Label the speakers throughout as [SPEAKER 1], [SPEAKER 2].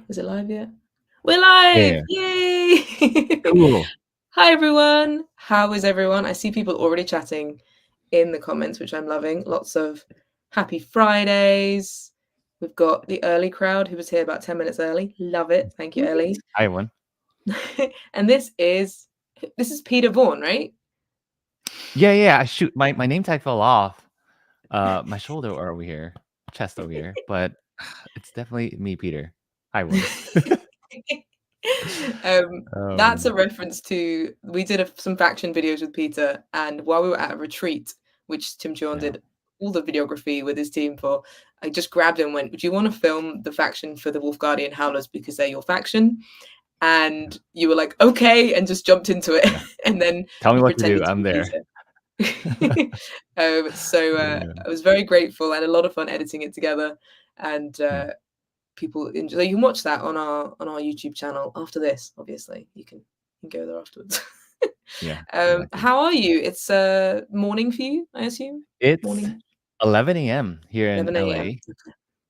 [SPEAKER 1] Is it live yet? We're live!
[SPEAKER 2] Yeah,
[SPEAKER 1] Yay!
[SPEAKER 2] cool.
[SPEAKER 1] Hi, everyone. How is everyone? I see people already chatting in the comments, which I'm loving. Lots of happy Fridays. We've got the early crowd who was here about 10 minutes early. Love it. Thank you, early.
[SPEAKER 2] Hi, everyone.
[SPEAKER 1] And this is Peter Vaughan, right?
[SPEAKER 2] Yeah. Shoot, my name tag fell off. My shoulder over here, chest over here, but it's definitely me, Peter. Hi, everyone.
[SPEAKER 1] That's a
[SPEAKER 2] Um,
[SPEAKER 1] reference to we did some faction videos with Peter, and while we were at a retreat, which Tim Chuon
[SPEAKER 2] yeah.
[SPEAKER 1] did all the videography with his team for, I just grabbed him and went, "Would you want to film the faction for the Wolf Guardian Howlers because they're your faction?" And you were like, "Okay," and just jumped into it,
[SPEAKER 2] Yeah.
[SPEAKER 1] and then
[SPEAKER 2] Tell me
[SPEAKER 1] you
[SPEAKER 2] what to do.
[SPEAKER 1] pretended to
[SPEAKER 2] I'm
[SPEAKER 1] be
[SPEAKER 2] there.
[SPEAKER 1] Peter.
[SPEAKER 2] Yeah.
[SPEAKER 1] I was very grateful and a lot of fun editing it together, and
[SPEAKER 2] Yeah.
[SPEAKER 1] people enjoy. You can watch that on our YouTube channel after this. Obviously, you can go there afterwards.
[SPEAKER 2] Yeah. Exactly.
[SPEAKER 1] How are you? It's morning for you, I assume.
[SPEAKER 2] It's
[SPEAKER 1] Morning,
[SPEAKER 2] 11 a.m. here in
[SPEAKER 1] 11 a.m.
[SPEAKER 2] LA.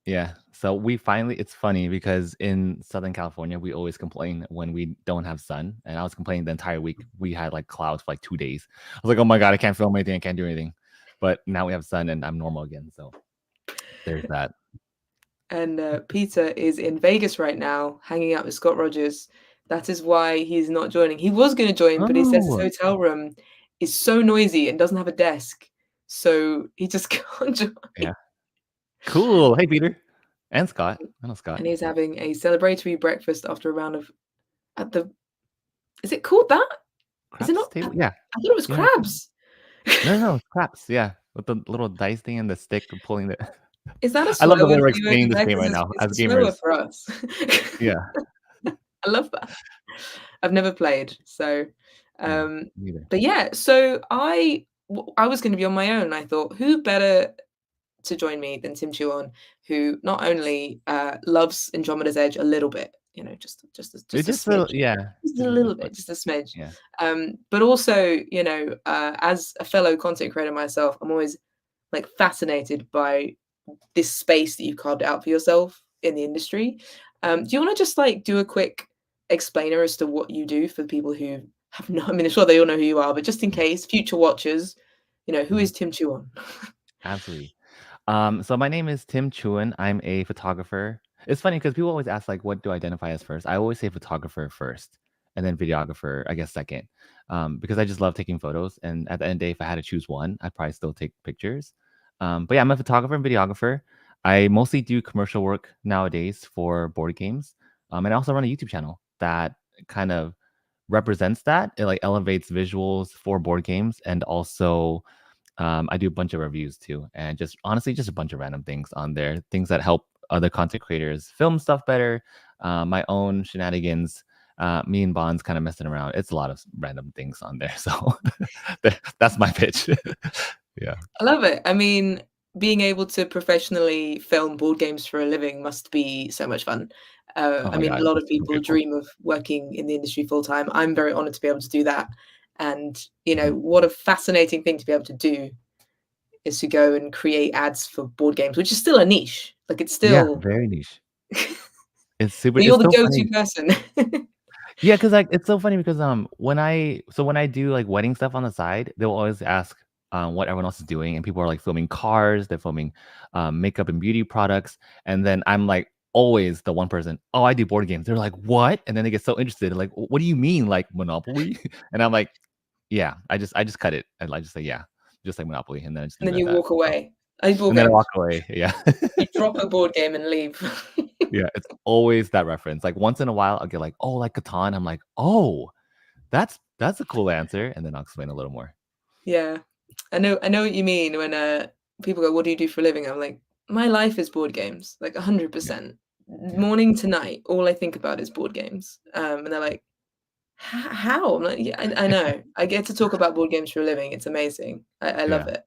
[SPEAKER 2] Yeah. So we finally, it's funny because in Southern California, we always complain when we don't have sun. And I was complaining the entire week. We had like clouds for like 2 days. I was like, oh my God, I can't film anything. I can't do anything. But now we have sun and I'm normal again. So there's that.
[SPEAKER 1] And Peter is in Vegas right now, hanging out with Scott Rogers. That is why he's not joining. He was going to join, but he says his
[SPEAKER 2] Oh,
[SPEAKER 1] hotel room is so noisy and doesn't have a desk, so he just can't join.
[SPEAKER 2] yeah. Cool. Hey, Peter and Scott. I know Scott.
[SPEAKER 1] And he's having a celebratory breakfast after a round of at the. Is it called that? Is it
[SPEAKER 2] Craps
[SPEAKER 1] not?
[SPEAKER 2] table. Yeah.
[SPEAKER 1] I thought it was
[SPEAKER 2] Yeah.
[SPEAKER 1] crabs.
[SPEAKER 2] No, it's craps. Yeah. With the little dice thing and the stick pulling the.
[SPEAKER 1] Is that a
[SPEAKER 2] I love
[SPEAKER 1] swear
[SPEAKER 2] that
[SPEAKER 1] word
[SPEAKER 2] we're
[SPEAKER 1] for you over
[SPEAKER 2] explaining this
[SPEAKER 1] there?
[SPEAKER 2] game
[SPEAKER 1] Because
[SPEAKER 2] right now
[SPEAKER 1] it's
[SPEAKER 2] as
[SPEAKER 1] a swear word
[SPEAKER 2] gamers.
[SPEAKER 1] for us.
[SPEAKER 2] Yeah.
[SPEAKER 1] I love that. I've never played, so
[SPEAKER 2] Yeah.
[SPEAKER 1] um,
[SPEAKER 2] Neither.
[SPEAKER 1] but yeah. So I was going to be on my own. I thought, who better to join me than Tim Chuon, who not only loves Andromeda's Edge a little bit,
[SPEAKER 2] It
[SPEAKER 1] just a
[SPEAKER 2] just a
[SPEAKER 1] smidge,
[SPEAKER 2] yeah.
[SPEAKER 1] just a
[SPEAKER 2] Just
[SPEAKER 1] little
[SPEAKER 2] like
[SPEAKER 1] bit, just a smidge.
[SPEAKER 2] yeah.
[SPEAKER 1] But also, as a fellow content creator myself, I'm always like fascinated by this space that you've carved out for yourself in the industry. Do you want to just like do a quick explainer as to what you do for people who have no? I mean, I'm sure they all know who you are, but just in case future watchers, who
[SPEAKER 2] Mhm.
[SPEAKER 1] is Tim Chuon?
[SPEAKER 2] Absolutely. So my name is Tim Chuon. I'm a photographer. It's funny because people always ask like, what do I identify as first? I always say photographer first, and then videographer, I guess, second. Because I just love taking photos. And at the end of the day, if I had to choose one, I'd probably still take pictures. But yeah, I'm a photographer and videographer. I mostly do commercial work nowadays for board games. And I also run a YouTube channel that kind of represents that. It like elevates visuals for board games and also I do a bunch of reviews too, and just honestly, just a bunch of random things on there, things that help other content creators film stuff better. My own shenanigans, me and Bonds kind of messing around. It's a lot of random things on there, so that's my pitch. Yeah.
[SPEAKER 1] I love it. I mean, being able to professionally film board games for a living must be so much fun.
[SPEAKER 2] Oh
[SPEAKER 1] I
[SPEAKER 2] my
[SPEAKER 1] mean, a
[SPEAKER 2] god,
[SPEAKER 1] lot
[SPEAKER 2] it's
[SPEAKER 1] of
[SPEAKER 2] so
[SPEAKER 1] people
[SPEAKER 2] grateful.
[SPEAKER 1] dream of working in the industry full time. I'm very honored to be able to do that. And,
[SPEAKER 2] Mhm.
[SPEAKER 1] what a fascinating thing to be able to do is to go and create ads for board games, which is still a niche. Like it's
[SPEAKER 2] Yeah,
[SPEAKER 1] still,
[SPEAKER 2] very niche. It's super.
[SPEAKER 1] but you're
[SPEAKER 2] It's
[SPEAKER 1] the
[SPEAKER 2] so
[SPEAKER 1] go-to
[SPEAKER 2] funny.
[SPEAKER 1] person.
[SPEAKER 2] Yeah, because like it's so funny because when I do like wedding stuff on the side, they'll always ask what everyone else is doing, and people are like filming cars, they're filming makeup and beauty products, and then I'm like always the one person. Oh, I do board games. They're like, what? And then they get so interested. Like, what do you mean, like Monopoly? And I'm like, yeah, I just cut it, and I just say yeah, just like Monopoly, and then I just
[SPEAKER 1] And
[SPEAKER 2] leave
[SPEAKER 1] then
[SPEAKER 2] it at
[SPEAKER 1] you
[SPEAKER 2] that.
[SPEAKER 1] walk
[SPEAKER 2] So,
[SPEAKER 1] away. I board
[SPEAKER 2] and then I
[SPEAKER 1] games.
[SPEAKER 2] walk away. Yeah.
[SPEAKER 1] You drop a board game and leave.
[SPEAKER 2] Yeah, it's always that reference. Like once in a while, I'll get like, oh, like Catan. I'm like, oh, that's a cool answer, and then I'll explain a little more.
[SPEAKER 1] Yeah. I know what you mean when people go, "What do you do for a living?" I'm like, "My life is board games, like
[SPEAKER 2] Yeah,
[SPEAKER 1] 100%.
[SPEAKER 2] yeah,
[SPEAKER 1] Morning to night, all I think about is board games." And they're like, How?" I'm like, "Yeah, I know. I get to talk about board games for a living. It's amazing. I love
[SPEAKER 2] yeah.
[SPEAKER 1] it."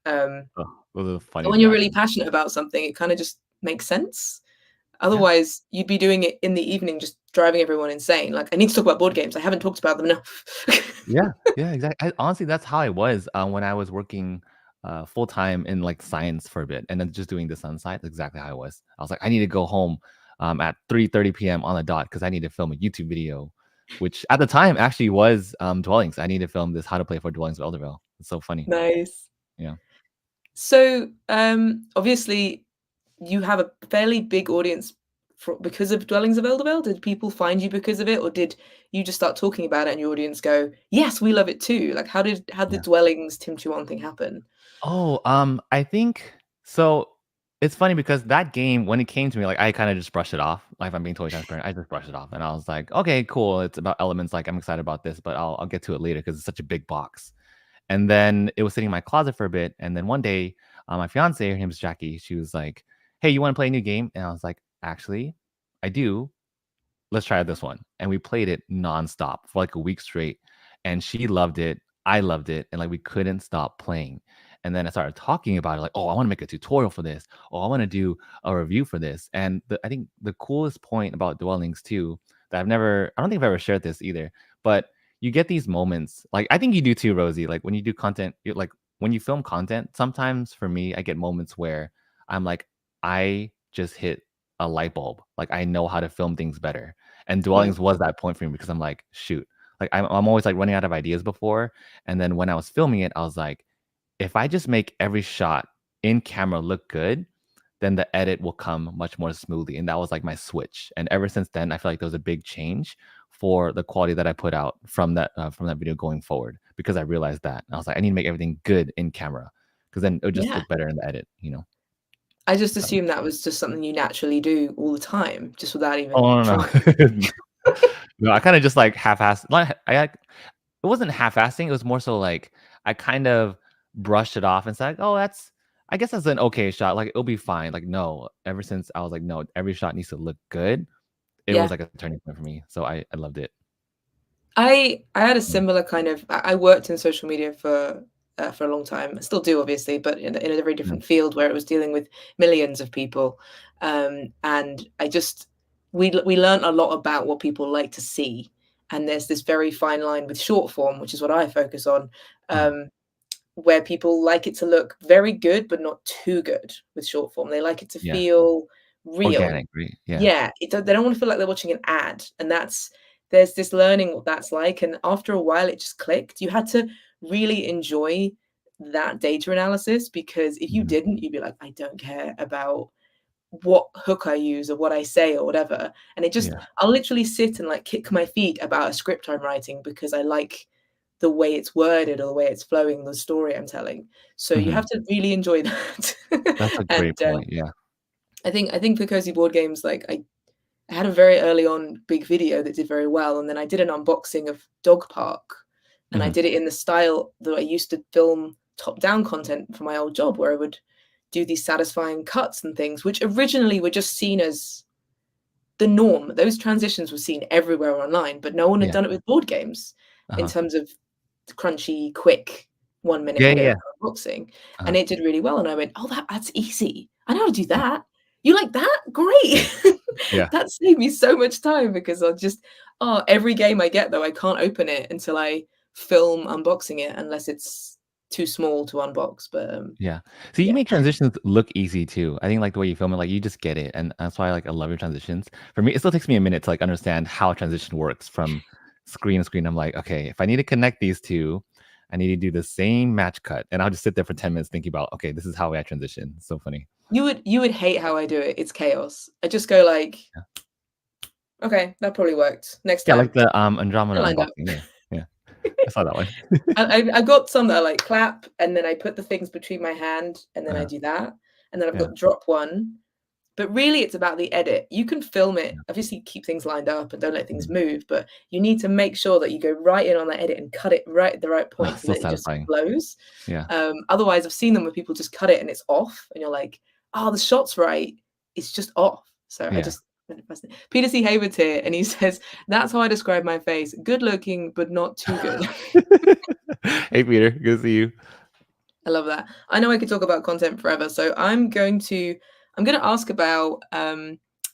[SPEAKER 1] Um,
[SPEAKER 2] Oh, those are the
[SPEAKER 1] but
[SPEAKER 2] funniest
[SPEAKER 1] when you're really
[SPEAKER 2] reactions.
[SPEAKER 1] passionate about something, it kind of just makes sense.
[SPEAKER 2] Yeah,
[SPEAKER 1] Otherwise, you'd be doing it in the evening, just driving everyone insane. Like, I need to talk about board games. I haven't talked about them enough.
[SPEAKER 2] yeah, exactly. Honestly, that's how I was when I was working full time in like science for a bit, and then just doing this on the side. That's exactly how I was. I was like, I need to go home. at 3:30 p.m. on the dot because I need to film a YouTube video, which at the time actually was Dwellings. I need to film this how to play for Dwellings of Eldervale. It's so funny.
[SPEAKER 1] Nice.
[SPEAKER 2] Yeah.
[SPEAKER 1] So, obviously, you have a fairly big audience because of Dwellings of Eldervale. Did people find you because of it, or did you just start talking about it and your audience go, "Yes, we love it too"? Like, how did
[SPEAKER 2] Yeah.
[SPEAKER 1] Dwellings Tim Chuon thing happen?
[SPEAKER 2] Oh, I think so. It's funny because that game, when it came to me, like I kind of just brushed it off. Like if I'm being totally transparent, I just brushed it off, and I was like, okay, cool. It's about elements. Like I'm excited about this, but I'll get to it later because it's such a big box. And then it was sitting in my closet for a bit, and then one day, my fiance, her name is Jackie, she was like, "Hey, you want to play a new game?" And I was like, "Actually, I do. Let's try this one." And we played it nonstop for like a week straight. And she loved it. I loved it. And like we couldn't stop playing. And then I started talking about it, like, oh, I want to make a tutorial for this. Oh, I want to do a review for this. And I think the coolest point about Dwellings too, that I don't think I've ever shared this either, but you get these moments, like I think you do too, Rosie. Like when you do content, like when you film content, sometimes for me, I get moments where I'm like, I just hit a light bulb. Like I know how to film things better. And
[SPEAKER 1] Yeah.
[SPEAKER 2] Dwellings was that point for me because I'm like, shoot, like I'm always like running out of ideas before. And then when I was filming it, I was like, if I just make every shot in camera look good, then the edit will come much more smoothly. And that was like my switch. And ever since then, I feel like there was a big change for the quality that I put out from that video going forward because I realized that. I was like, I need to make everything good in camera because then it would just
[SPEAKER 1] Yeah.
[SPEAKER 2] look better in the edit, you know?
[SPEAKER 1] I just
[SPEAKER 2] So,
[SPEAKER 1] assumed that was just something you naturally do all the time, just without even
[SPEAKER 2] oh, no,
[SPEAKER 1] trying.
[SPEAKER 2] no. No, I kind of just like half-assed. It wasn't half-assing. It was more so like I kind of brushed it off and said, "Oh, I guess that's an okay shot. Like it'll be fine." Like no, ever since I was like, no, every shot needs to look good. It was
[SPEAKER 1] Yeah.
[SPEAKER 2] like a turning point for me. So I loved it.
[SPEAKER 1] I had a
[SPEAKER 2] Mm,
[SPEAKER 1] similar kind of I worked in social media for a long time. I still do, obviously, but in a very
[SPEAKER 2] mm,
[SPEAKER 1] different field where it was dealing with millions of people. And I just we learned a lot about what people like to see. And there's this very fine line with short form, which is what I focus on,
[SPEAKER 2] uh-huh.
[SPEAKER 1] where people like it to look very good, but not too good with short form. They like it to
[SPEAKER 2] Yeah,
[SPEAKER 1] feel real.
[SPEAKER 2] organic, right? Yeah.
[SPEAKER 1] Yeah, they don't wanna feel like they're watching an ad, and there's this learning what that's like, and after a while, it just clicked. You had to really enjoy that data analysis because if you
[SPEAKER 2] Mhm.
[SPEAKER 1] didn't, you'd be like, "I don't care about what hook I use or what I say or whatever," and
[SPEAKER 2] Yeah.
[SPEAKER 1] I'll literally sit and, like, kick my feet about a script I'm writing because I like the way it's worded or the way it's flowing, the story I'm telling. So you have
[SPEAKER 2] Mhm.
[SPEAKER 1] to really enjoy that.
[SPEAKER 2] That's a
[SPEAKER 1] And,
[SPEAKER 2] great point. Yeah.
[SPEAKER 1] I think for Cozy Board Games, like, I had a very early on big video that did very well, and then I did an unboxing of Dog Park, and I
[SPEAKER 2] Mhm.
[SPEAKER 1] did it in the style that I used to film top-down content for my old job, where I would do these satisfying cuts and things, which originally were just seen as the norm. Those transitions were seen everywhere online, but no one had
[SPEAKER 2] Yeah.
[SPEAKER 1] done it with board games in
[SPEAKER 2] Uh-huh.
[SPEAKER 1] terms of the crunchy, quick 1-minute
[SPEAKER 2] Yeah, yeah,
[SPEAKER 1] video
[SPEAKER 2] yeah.
[SPEAKER 1] unboxing, and
[SPEAKER 2] Uh-huh.
[SPEAKER 1] it did really well, and I went, "Oh, that's easy. I know how to do that. You like that? Great."
[SPEAKER 2] Yeah. Yeah.
[SPEAKER 1] That saved me so much time because I'll just every game I get, though, I can't open it until I film unboxing it unless it's too small to unbox, but,
[SPEAKER 2] Yeah. So you
[SPEAKER 1] yeah.
[SPEAKER 2] make transitions look easy too. I think like the way you film it, like you just get it, and that's why like I love your transitions. For me, it still takes me a minute to like understand how a transition works from screen to screen. I'm like, okay, if I need to connect these two, I need to do the same match cut, and I'll just sit there for 10 minutes thinking about, okay, this is how I transition. So funny.
[SPEAKER 1] You would hate how I do it. It's chaos. I just go like,
[SPEAKER 2] Yeah.
[SPEAKER 1] "Okay, that probably worked. Next
[SPEAKER 2] Yeah, like
[SPEAKER 1] time."
[SPEAKER 2] the Andromeda
[SPEAKER 1] They're lined up.
[SPEAKER 2] unboxing. Yeah. Yeah. I saw that one.
[SPEAKER 1] I've got some that are like clap, and then I put the things between my hand, and then I
[SPEAKER 2] uh,
[SPEAKER 1] do that, and then I've
[SPEAKER 2] yeah.
[SPEAKER 1] got drop one. But really, it's about the edit. You can film it,
[SPEAKER 2] Yeah.
[SPEAKER 1] obviously keep things lined up and don't let things
[SPEAKER 2] Mhm.
[SPEAKER 1] move, but you need to make sure that you go right in on that edit and cut it right at the right
[SPEAKER 2] Oh,
[SPEAKER 1] point so
[SPEAKER 2] so
[SPEAKER 1] that it just
[SPEAKER 2] satisfying.
[SPEAKER 1] flows.
[SPEAKER 2] Yeah.
[SPEAKER 1] Otherwise, I've seen them where people just cut it and it's off, and you're like, "Oh, the shot's right. It's just off." So I
[SPEAKER 2] Yeah.
[SPEAKER 1] just Peter C. Hayward's here, and he says, "That's how I describe my face. Good looking, but not too good."
[SPEAKER 2] Hey, Peter. Good to see you.
[SPEAKER 1] I love that. I know I could talk about content forever, so I'm gonna ask about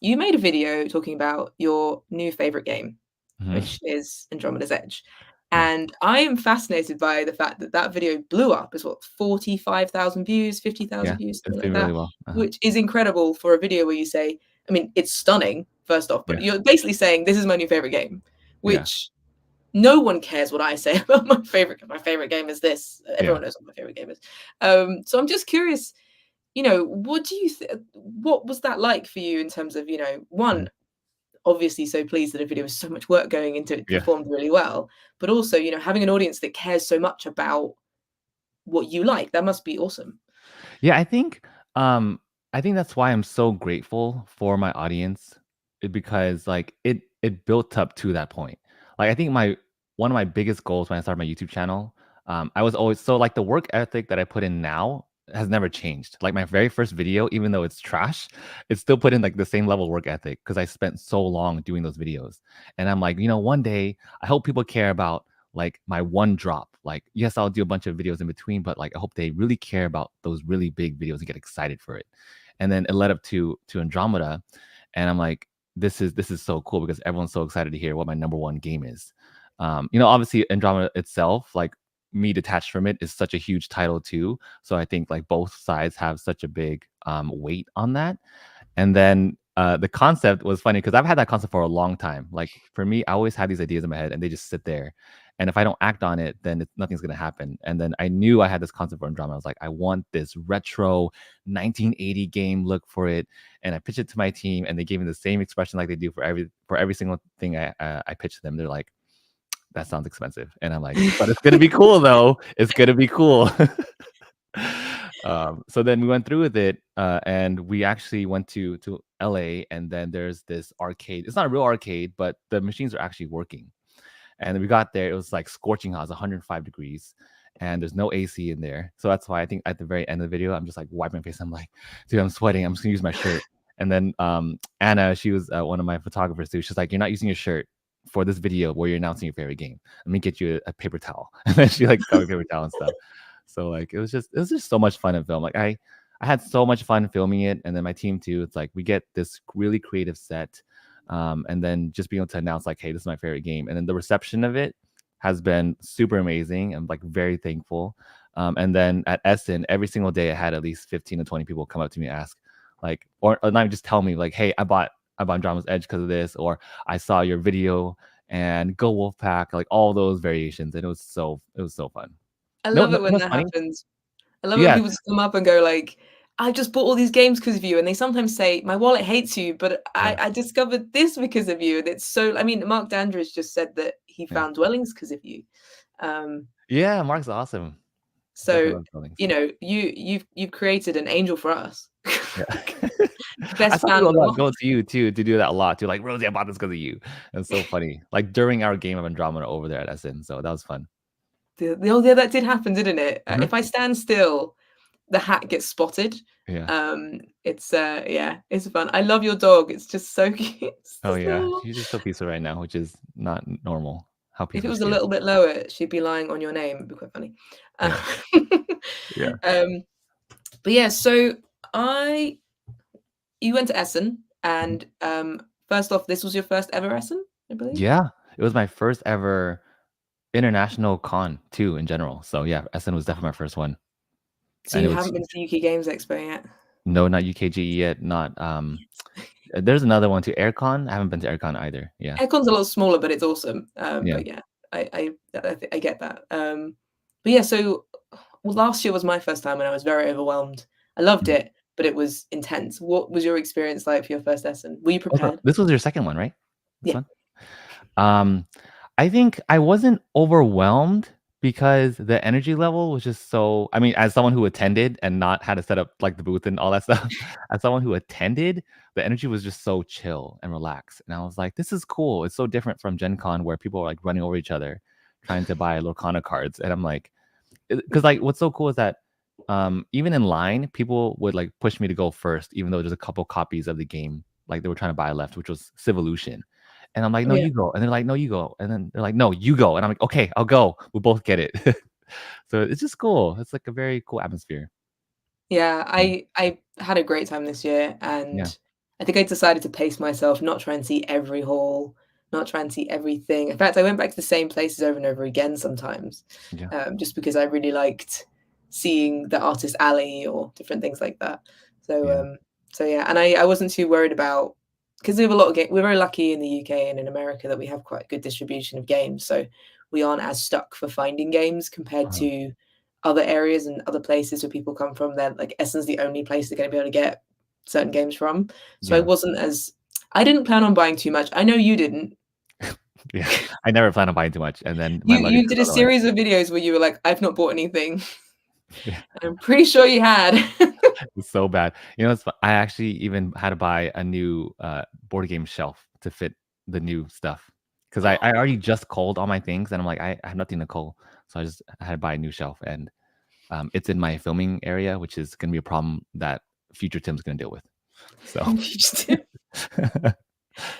[SPEAKER 1] you made a video talking about your new favorite game,
[SPEAKER 2] Mhm.
[SPEAKER 1] which is Andromeda's Edge.
[SPEAKER 2] Yeah.
[SPEAKER 1] And I am fascinated by the fact that that video blew up. It's what 45,000 views, 50,000
[SPEAKER 2] Yeah.
[SPEAKER 1] views,
[SPEAKER 2] It's
[SPEAKER 1] something like
[SPEAKER 2] doing
[SPEAKER 1] that,
[SPEAKER 2] really well. Uh-huh.
[SPEAKER 1] which is incredible for a video where you say I mean, it's stunning, first off, but
[SPEAKER 2] Yeah.
[SPEAKER 1] you're basically saying this is my new favorite game,
[SPEAKER 2] Yeah.
[SPEAKER 1] which no one cares what I say about my favorite. My favorite game is this.
[SPEAKER 2] Yeah.
[SPEAKER 1] Everyone knows what my favorite game is. So I'm just curious, what do you what was that like for you in terms of,
[SPEAKER 2] Mhm.
[SPEAKER 1] one, obviously so pleased that a video with so much work going into it
[SPEAKER 2] Yeah.
[SPEAKER 1] performed really well, but also, having an audience that cares so much about what you like. That must be awesome.
[SPEAKER 2] Yeah, um I think that's why I'm so grateful for my audience because like it built up to that point. Like I think my one of my biggest goals when I started my YouTube channel, I was always so like the work ethic that I put in now has never changed. Like my very first video, even though it's trash, it's still put in like the same level of work ethic because I spent so long doing those videos. And I'm like, one day I hope people care about like my one drop. Like, yes, I'll do a bunch of videos in between, but like I hope they really care about those really big videos and get excited for it. And then it led up to Andromeda, and I'm like, this is so cool because everyone's so excited to hear what my number one game is. Obviously Andromeda itself, like me detached from it, is such a huge title too. So I think like both sides have such a big weight on that. And then the concept was funny because I've had that concept for a long time. Like for me, I always have these ideas in my head and they just sit there. And if I don't act on it, then nothing's going to happen. And then I knew I had this concept for Andromeda. I was like, I want this retro 1980 game look for it. And I pitched it to my team and they gave me the same expression like they do for every single thing I pitched them. They're like, that sounds expensive. And I'm like, but it's going to be cool though. It's going to be cool. So then we went through with it, and we actually went to LA, and then there's this arcade. It's not a real arcade, but the machines are actually working. And then we got there, it was like scorching hot, 105 degrees, and there's no AC in there. So that's why I think at the very end of the video, I'm just like wiping my face. I'm like, dude, I'm sweating. I'm just gonna use my shirt. And then Anna, she was one of my photographers too. She's like, you're not using your shirt for this video where you're announcing your favorite game. Let me get you a paper towel. And then she like got me paper towel and stuff. So like it was just so much fun to film. Like I had so much fun filming it, and then my team too. It's like we get this really creative set, and then just being able to announce like, hey, this is my favorite game, and then the reception of it has been super amazing. I'm like very thankful. And then at Essen, every single day I had at least 15 to 20 people come up to me and ask, like, or not just tell me like, hey, I bought Drama's Edge because of this, or I saw your video and go Wolfpack, like all those variations, and it was so fun.
[SPEAKER 1] I
[SPEAKER 2] No,
[SPEAKER 1] love
[SPEAKER 2] no,
[SPEAKER 1] it
[SPEAKER 2] you know
[SPEAKER 1] when
[SPEAKER 2] what's
[SPEAKER 1] that
[SPEAKER 2] funny?
[SPEAKER 1] happens. I love it when
[SPEAKER 2] Yeah,
[SPEAKER 1] people just come up and go like, "I just bought all these games because of you," and they sometimes say, "My wallet hates you, but I,
[SPEAKER 2] yeah,
[SPEAKER 1] I discovered this because of you." And it's so. I mean, Mark Dandridge just said that he
[SPEAKER 2] yeah.
[SPEAKER 1] found dwellings because of you. Um,
[SPEAKER 2] Yeah, Mark's awesome. Definitely
[SPEAKER 1] so
[SPEAKER 2] love buildings.
[SPEAKER 1] you've created an angel for us,
[SPEAKER 2] Yeah. I
[SPEAKER 1] best
[SPEAKER 2] saw
[SPEAKER 1] fan
[SPEAKER 2] people
[SPEAKER 1] of
[SPEAKER 2] a
[SPEAKER 1] them
[SPEAKER 2] lot
[SPEAKER 1] all.
[SPEAKER 2] go to you too to do that a lot too. Like, Rosie, I bought this because of you. It's so funny. Like during our game of Andromeda over there at Essen. So that was fun.
[SPEAKER 1] Oh, yeah, that did happen, didn't it?
[SPEAKER 2] Mhm.
[SPEAKER 1] If I stand still, the hat gets spotted.
[SPEAKER 2] Yeah.
[SPEAKER 1] It's yeah, it's fun. I love your dog. It's just so cute. It's
[SPEAKER 2] Oh
[SPEAKER 1] this
[SPEAKER 2] yeah.
[SPEAKER 1] little.
[SPEAKER 2] She's just so peaceful right now, which is not normal. How
[SPEAKER 1] If it
[SPEAKER 2] peaceful
[SPEAKER 1] was a
[SPEAKER 2] she is.
[SPEAKER 1] little bit lower, she'd be lying on your name. It'd be quite funny. Uh,
[SPEAKER 2] Yeah. Yeah.
[SPEAKER 1] um, but yeah, so I you went to Essen,
[SPEAKER 2] Mhm.
[SPEAKER 1] and first off, this was your first ever Essen, I believe.
[SPEAKER 2] Yeah. It was my first ever international con too in general. So yeah, Essen was definitely my first one.
[SPEAKER 1] So
[SPEAKER 2] And it
[SPEAKER 1] you
[SPEAKER 2] was
[SPEAKER 1] haven't been to
[SPEAKER 2] huge.
[SPEAKER 1] the UK Games Expo yet?
[SPEAKER 2] No, not UKGE yet. Not there's another one too. Aircon. I haven't been to Aircon either. Yeah.
[SPEAKER 1] Aircon's a lot smaller, but it's awesome.
[SPEAKER 2] Yeah.
[SPEAKER 1] But yeah, I get that. But yeah, so well, last year was my first time, and I was very overwhelmed. I loved
[SPEAKER 2] Mhm.
[SPEAKER 1] it, but it was intense. What was your experience like for your first Essen? Were you
[SPEAKER 2] Also,
[SPEAKER 1] prepared?
[SPEAKER 2] this was your second one, right? This
[SPEAKER 1] Yeah.
[SPEAKER 2] one? Um, I think I wasn't overwhelmed because the energy level was just so I mean, as someone who attended and not had to set up, like, the booth and all that stuff, as someone who attended, the energy was just so chill and relaxed, and I was like, "This is cool." It's so different from Gen Con where people are, like, running over each other trying to buy Lorcana cards, and I'm like, because like what's so cool is that even in line people would like push me to go first even though there's a couple copies of the game like they were trying to buy left, which was Civolution, and I'm like,
[SPEAKER 1] Oh
[SPEAKER 2] no,
[SPEAKER 1] yeah.
[SPEAKER 2] you go, and they're like, no, you go, and then they're like, no, you go, and I'm like, okay, I'll go, we'll both get it. So it's just cool. It's like a very cool atmosphere.
[SPEAKER 1] Yeah,
[SPEAKER 2] Mm.
[SPEAKER 1] I had a great time this year,
[SPEAKER 2] Yeah.
[SPEAKER 1] and I think I decided to pace myself, not try and see every hall, not try and see everything. In fact, I went back to the same places over and over again sometimes,
[SPEAKER 2] Yeah.
[SPEAKER 1] just because I really liked seeing the artist alley or different things like that. So
[SPEAKER 2] Yeah.
[SPEAKER 1] so yeah, and I wasn't too worried about because we have a lot of we're very lucky in the UK and in America that we have quite a good distribution of games, so we aren't as stuck for finding games compared
[SPEAKER 2] Uh-huh.
[SPEAKER 1] to other areas and other places where people come from. They're like Essen's the only place they're going to be able to get certain games from. So
[SPEAKER 2] Yeah.
[SPEAKER 1] I didn't plan on buying too much. I know you didn't.
[SPEAKER 2] Yeah. I never plan on buying too much, and then my
[SPEAKER 1] You
[SPEAKER 2] luggage
[SPEAKER 1] you
[SPEAKER 2] says
[SPEAKER 1] did a
[SPEAKER 2] otherwise.
[SPEAKER 1] series of videos where you were like, "I've not bought anything."
[SPEAKER 2] Yeah.
[SPEAKER 1] I'm pretty sure you had.
[SPEAKER 2] It's so bad. You know, I actually even had to buy a new board game shelf to fit the new stuff because I already just culled all my things, and I'm like, I have nothing to cull, so I had to buy a new shelf, and it's in my filming area, which is going to be a problem that future Tim's going to deal with. So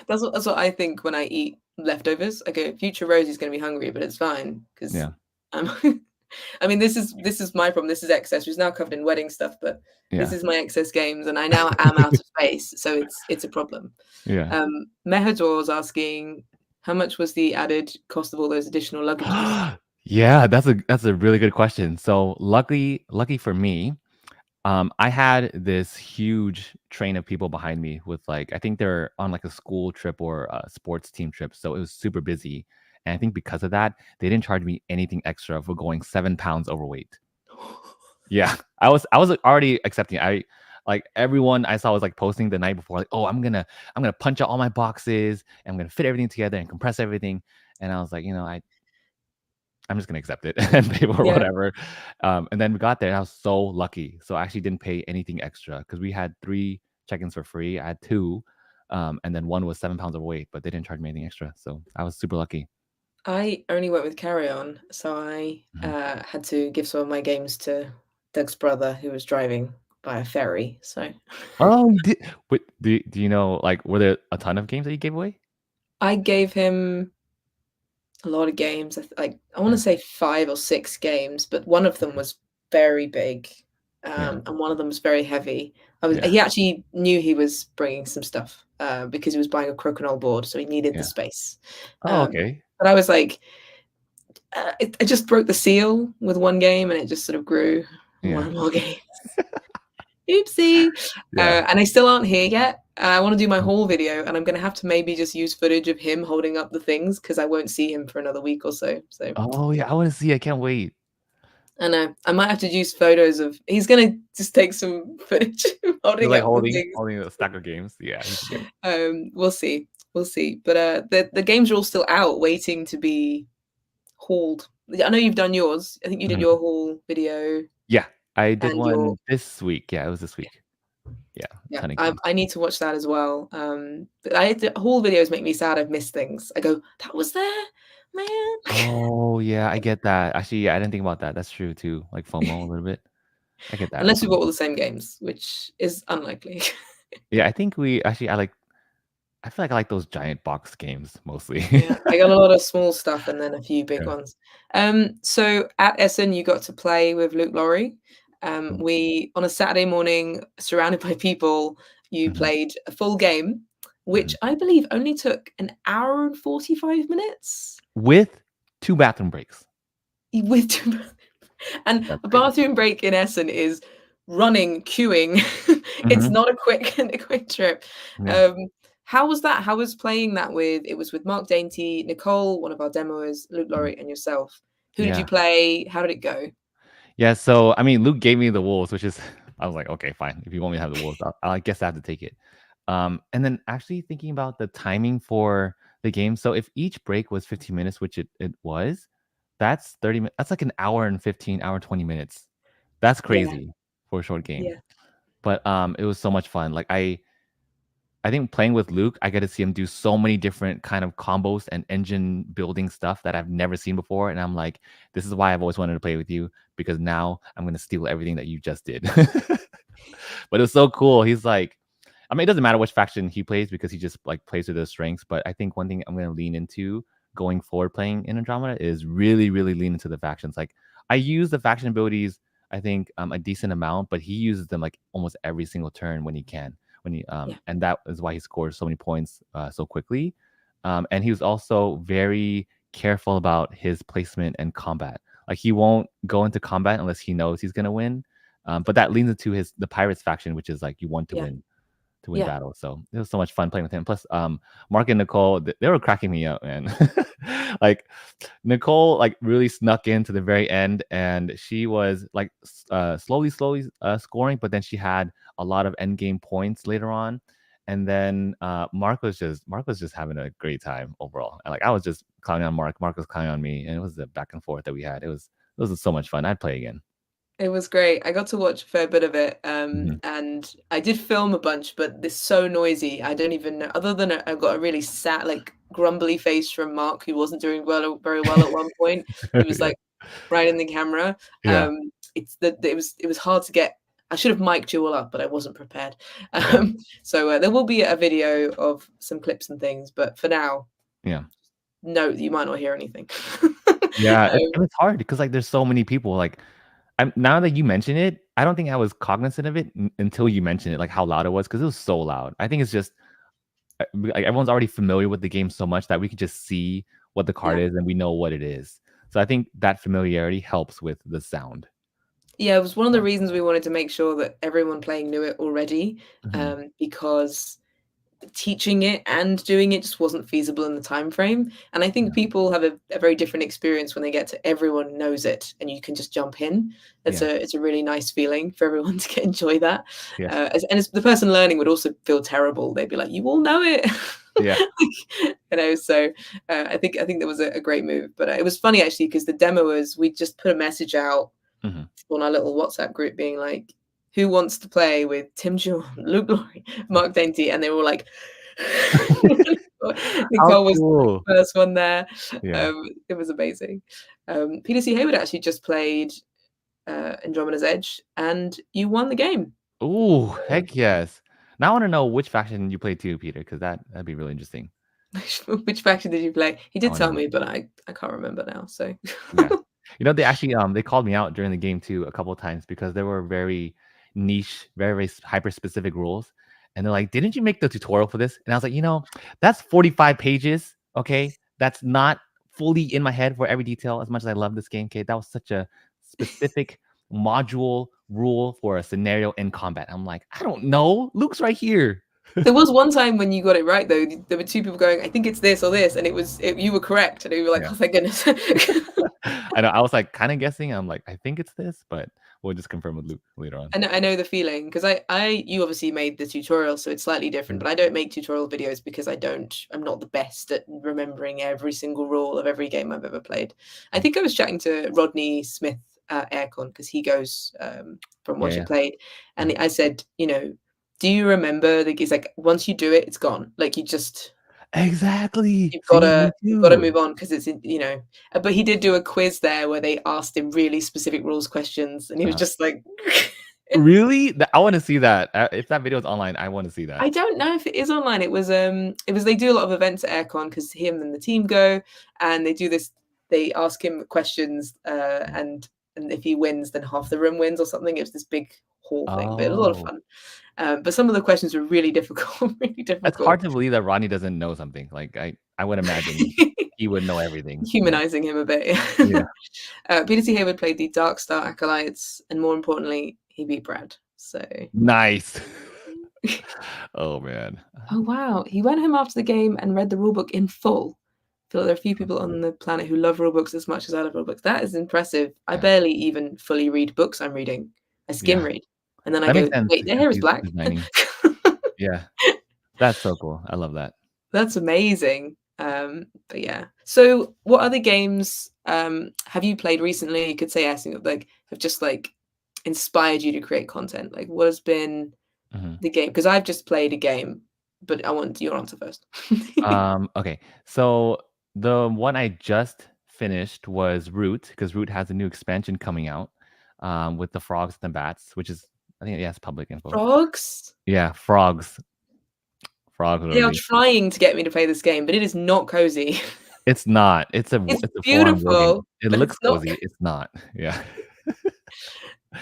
[SPEAKER 1] That's what I think when I eat leftovers. I go, future Rosie's going to be hungry, but it's fine because
[SPEAKER 2] yeah,
[SPEAKER 1] I mean, this is my problem. This is excess. She's now covered in wedding stuff, but this
[SPEAKER 2] yeah,
[SPEAKER 1] is my excess games, and I now am out of space, so it's a problem.
[SPEAKER 2] yeah.
[SPEAKER 1] Mehador was asking, how much was the added cost of all those additional luggages?
[SPEAKER 2] Yeah, that's a really good question. So lucky for me, I had this huge train of people behind me with like I think they're on like a school trip or a sports team trip, so it was super busy. And I think because of that, they didn't charge me anything extra for going 7 pounds overweight. Yeah, I was like, already accepting. I like everyone I saw was like posting the night before, like, oh, I'm gonna punch out all my boxes and I'm gonna fit everything together and compress everything. And I was like, I'm just gonna accept it and pay for
[SPEAKER 1] Yeah,
[SPEAKER 2] whatever. And then we got there, and I was so lucky. So I actually didn't pay anything extra because we had 3 check-ins for free. I had 2, and then 1 was 7 pounds overweight, but they didn't charge me anything extra. So I was super lucky.
[SPEAKER 1] I only went with carry on, so I
[SPEAKER 2] Mhm.
[SPEAKER 1] had to give some of my games to Doug's brother who was driving by a ferry. So
[SPEAKER 2] Oh, you did wait, do you know, like, were there a ton of games that you gave away?
[SPEAKER 1] I gave him a lot of games. I want
[SPEAKER 2] Yeah,
[SPEAKER 1] to say 5 or 6 games, but one of them
[SPEAKER 2] okay.
[SPEAKER 1] was very big,
[SPEAKER 2] Yeah,
[SPEAKER 1] and one of them was very heavy.
[SPEAKER 2] yeah,
[SPEAKER 1] He actually knew he was bringing some stuff because he was buying a crokinole board, so he needed the
[SPEAKER 2] yeah.
[SPEAKER 1] space.
[SPEAKER 2] Oh,
[SPEAKER 1] Um,
[SPEAKER 2] okay.
[SPEAKER 1] but I was like, I just broke the seal with one game, and it just sort of grew more
[SPEAKER 2] Yeah,
[SPEAKER 1] and more games. Oopsie.
[SPEAKER 2] yeah.
[SPEAKER 1] And they still aren't here yet. I want to do my
[SPEAKER 2] Oh.
[SPEAKER 1] haul video, and I'm going to have to maybe just use footage of him holding up the things because I won't see him for another week or so. So
[SPEAKER 2] Oh, yeah, I wanna see, I can't wait.
[SPEAKER 1] I know I might have to use photos of. He's going to just take some footage of
[SPEAKER 2] You're,
[SPEAKER 1] holding
[SPEAKER 2] like,
[SPEAKER 1] up the
[SPEAKER 2] holding
[SPEAKER 1] things.
[SPEAKER 2] holding a stack of games. Yeah, he should do it.
[SPEAKER 1] We'll see. We'll see. But the games are all still out, waiting to be hauled. I know you've done yours. I think you did
[SPEAKER 2] Mhm.
[SPEAKER 1] your haul video
[SPEAKER 2] Yeah, I did
[SPEAKER 1] and your
[SPEAKER 2] one this week. Yeah, it was this week. Yeah,
[SPEAKER 1] yeah.
[SPEAKER 2] ton of
[SPEAKER 1] I
[SPEAKER 2] games.
[SPEAKER 1] I need to watch that as well. But the haul videos make me sad. I've missed things. I go, that was there,
[SPEAKER 2] Oh, yeah, I
[SPEAKER 1] man.
[SPEAKER 2] get that. Actually, yeah, I didn't think about that. That's true too, like FOMO a little bit. I get that.
[SPEAKER 1] Unless we bought all the same games, which is unlikely.
[SPEAKER 2] Yeah, I think we actually I feel like I like those giant box games mostly.
[SPEAKER 1] Yeah, I got a lot of small stuff and then a few big
[SPEAKER 2] Yeah.
[SPEAKER 1] ones. So at Essen, you got to play with Luke Laurie.
[SPEAKER 2] Mm,
[SPEAKER 1] We on a Saturday morning, surrounded by people, you
[SPEAKER 2] mhm,
[SPEAKER 1] played a full game, which
[SPEAKER 2] mhm.
[SPEAKER 1] I believe only took an hour and 45 minutes
[SPEAKER 2] With 2 bathroom breaks.
[SPEAKER 1] with two, and
[SPEAKER 2] That's
[SPEAKER 1] a
[SPEAKER 2] crazy.
[SPEAKER 1] bathroom break in Essen is running, queuing. It's
[SPEAKER 2] Mhm.
[SPEAKER 1] not a quick trip.
[SPEAKER 2] Yeah.
[SPEAKER 1] Um, how was that? How was playing that with? It was with Mark Dainty, Nicole, one of our demoers, Luke
[SPEAKER 2] Mhm.
[SPEAKER 1] Laurie, and yourself. Who did you
[SPEAKER 2] Yeah.
[SPEAKER 1] play? How did it go?
[SPEAKER 2] Yeah, so, I mean, Luke gave me the wolves, which is I was like, "Okay, fine. If you want me to have the wolves, I guess I have to take it." And then actually thinking about the timing for the game, so if each break was 15 minutes, which it was, that's 30 minutes. That's like an hour and 15, hour, 20 minutes. That's
[SPEAKER 1] Yeah,
[SPEAKER 2] crazy for a short game.
[SPEAKER 1] yeah,
[SPEAKER 2] But, it was so much fun. Like, I think playing with Luke, I get to see him do so many different kind of combos and engine building stuff that I've never seen before, and I'm like, "This is why I've always wanted to play with you, because now I'm gonna steal everything that you just did." But it was so cool. He's like I mean, it doesn't matter which faction he plays because he just, like, plays to his strengths, but I think one thing I'm gonna lean into going forward playing in Andromeda is really, really lean into the factions. Like, I use the faction abilities, I think, a decent amount, but he uses them, like, almost every single turn when he can
[SPEAKER 1] yeah,
[SPEAKER 2] and that is why he scores so many points so quickly. And he was also very careful about his placement and combat. Like he won't go into combat unless he knows he's gonna win. But that leans into the pirates faction, which is like you want to
[SPEAKER 1] yeah.
[SPEAKER 2] win. to win
[SPEAKER 1] Yeah.
[SPEAKER 2] battles. So it was so much fun playing with him. Plus, Mark and Nicole, they were cracking me up, man. Like Nicole, like really snuck into the very end, and she was like slowly scoring, but then she had a lot of end game points later on. And then Mark was just having a great time overall. And, like I was just clowning on Mark, Mark was clowning on me, and it was the back and forth that we had. It was so much fun. I'd play again.
[SPEAKER 1] It was great. I got to watch a fair bit of it,
[SPEAKER 2] Mhm.
[SPEAKER 1] and I did film a bunch, but it's so noisy. I don't even know. Other than I got a really sad, like grumbly face from Mark, who wasn't doing very well at one point. He was
[SPEAKER 2] Yeah.
[SPEAKER 1] like right in the camera.
[SPEAKER 2] Yeah.
[SPEAKER 1] It's that it was hard to get. I should have mic'd you all up, but I wasn't prepared.
[SPEAKER 2] Yeah.
[SPEAKER 1] So there will be a video of some clips and things, but for now,
[SPEAKER 2] Yeah.
[SPEAKER 1] no, you might not hear anything.
[SPEAKER 2] Yeah,
[SPEAKER 1] um,
[SPEAKER 2] it was hard because, like, there's so many people, like, now that you mention it, I don't think I was cognizant of it until you mentioned it, like, how loud it was because it was so loud. I think it's just, like, everyone's already familiar with the game so much that we could just see what the card
[SPEAKER 1] yeah.
[SPEAKER 2] is and we know what it is. So I think that familiarity helps with the sound.
[SPEAKER 1] Yeah, it was one of the
[SPEAKER 2] So
[SPEAKER 1] reasons we wanted to make sure that everyone playing knew it already,
[SPEAKER 2] mhm.
[SPEAKER 1] because teaching it and doing it just wasn't feasible in the time frame. And I think
[SPEAKER 2] Yeah.
[SPEAKER 1] people have a very different experience when they get to everyone knows it and you can just jump in.
[SPEAKER 2] Yeah.
[SPEAKER 1] It's a really nice feeling for everyone to get enjoy that.
[SPEAKER 2] Yeah.
[SPEAKER 1] As the person learning would also feel terrible. They'd be like, "You all know it,"
[SPEAKER 2] Yeah.
[SPEAKER 1] you know. So I think that was a great move. But it was funny actually because the demoers we just put a message out
[SPEAKER 2] Mhm.
[SPEAKER 1] on our little WhatsApp group being like, "Who wants to play with Tim Chuon, Luke Laurie, Mark Dainty?" And they were like,
[SPEAKER 2] How
[SPEAKER 1] Nicole was the
[SPEAKER 2] cool.
[SPEAKER 1] first one there.
[SPEAKER 2] Yeah.
[SPEAKER 1] It was amazing. Peter C. Hayward actually just played Andromeda's Edge, and you won the game.
[SPEAKER 2] Ooh, heck yes. Now I wanna know which faction you play too, Peter, because that'd be really interesting.
[SPEAKER 1] Which faction did you play? He
[SPEAKER 2] I
[SPEAKER 1] did
[SPEAKER 2] wanna
[SPEAKER 1] tell
[SPEAKER 2] know.
[SPEAKER 1] me, but I can't remember now. So
[SPEAKER 2] Yeah. You know, they actually, they called me out during the game too a couple of times because there were very niche, very hyper specific rules. And they're like, "Didn't you make the tutorial for this?" And I was like, that's 45 pages. Okay. That's not fully in my head for every detail as much as I love this game. Okay. That was such a specific module rule for a scenario in combat. I'm like, I don't know. Luke's right here.
[SPEAKER 1] there was one time when you got it right though. There were two people going, "I think it's this or this," and you were correct, and you were like,
[SPEAKER 2] Yeah.
[SPEAKER 1] "Oh, thank goodness."
[SPEAKER 2] I know. I was like kind of guessing. I'm like, I think it's this, but we'll just confirm with Luke later on.
[SPEAKER 1] I know the feeling because you obviously made the tutorial, so it's slightly different.
[SPEAKER 2] Yeah.
[SPEAKER 1] But I don't make tutorial videos because I'm not the best at remembering every single rule of every game I've ever played. I think I was chatting to Rodney Smith Aircon because he goes from
[SPEAKER 2] Yeah.
[SPEAKER 1] Watch It
[SPEAKER 2] Yeah.
[SPEAKER 1] Played, and
[SPEAKER 2] Yeah.
[SPEAKER 1] I said, do you remember? Like, he's like, once you do it, it's gone. Like
[SPEAKER 2] Exactly. See, me
[SPEAKER 1] you've got to
[SPEAKER 2] too.
[SPEAKER 1] move on because but he did do a quiz there where they asked him really specific rules questions, and he was
[SPEAKER 2] Uh,
[SPEAKER 1] just like.
[SPEAKER 2] really? I want to see that. If that video is online, I want to see that.
[SPEAKER 1] I don't know if it is online. It was they do a lot of events at Aircon because him and the team go and they do this. They ask him questions,
[SPEAKER 2] Yeah.
[SPEAKER 1] and if he wins, then half the room wins or something. It was this big hall thing, but it was a lot of
[SPEAKER 2] Oh,
[SPEAKER 1] fun. But some of the questions were really difficult, really
[SPEAKER 2] it's
[SPEAKER 1] difficult.
[SPEAKER 2] hard to believe that Rodney doesn't know something. Like I would imagine he would know everything. Yeah.
[SPEAKER 1] Humanizing him a bit.
[SPEAKER 2] Yeah.
[SPEAKER 1] Peter T. Hayward played the Dark Star Acolytes, and more importantly, he beat Brad. So.
[SPEAKER 2] Nice. Oh man.
[SPEAKER 1] Oh wow, he went home after the game and read the rulebook in full. I feel like there are a few people on the planet who love rulebooks as much as I love rulebooks. That is impressive. I
[SPEAKER 2] Yeah.
[SPEAKER 1] barely even fully read books I'm reading. I skim
[SPEAKER 2] Yeah.
[SPEAKER 1] read, and then I
[SPEAKER 2] That makes
[SPEAKER 1] go,
[SPEAKER 2] sense
[SPEAKER 1] "Wait, their
[SPEAKER 2] because
[SPEAKER 1] hair is
[SPEAKER 2] he's
[SPEAKER 1] black."
[SPEAKER 2] designing. Yeah. That's so cool. I love that.
[SPEAKER 1] That's amazing. But yeah. So, what other games have you played recently? You could say asking like have just like inspired you to create content. Like, what has been
[SPEAKER 2] Mhm.
[SPEAKER 1] the game? Because I've just played a game, but I want your answer first.
[SPEAKER 2] Okay. So the one I just finished was Root because Root has a new expansion coming out with the frogs and the bats, which is I think yeah, it's public info.
[SPEAKER 1] Frogs?
[SPEAKER 2] Yeah, frogs. Frogs
[SPEAKER 1] They are
[SPEAKER 2] literally.
[SPEAKER 1] trying to get me to play this game, but it is not cozy.
[SPEAKER 2] It's not.
[SPEAKER 1] It's
[SPEAKER 2] It's a full-on war game.
[SPEAKER 1] beautiful,
[SPEAKER 2] It
[SPEAKER 1] but
[SPEAKER 2] looks
[SPEAKER 1] it's not.
[SPEAKER 2] cozy. It's not. Yeah.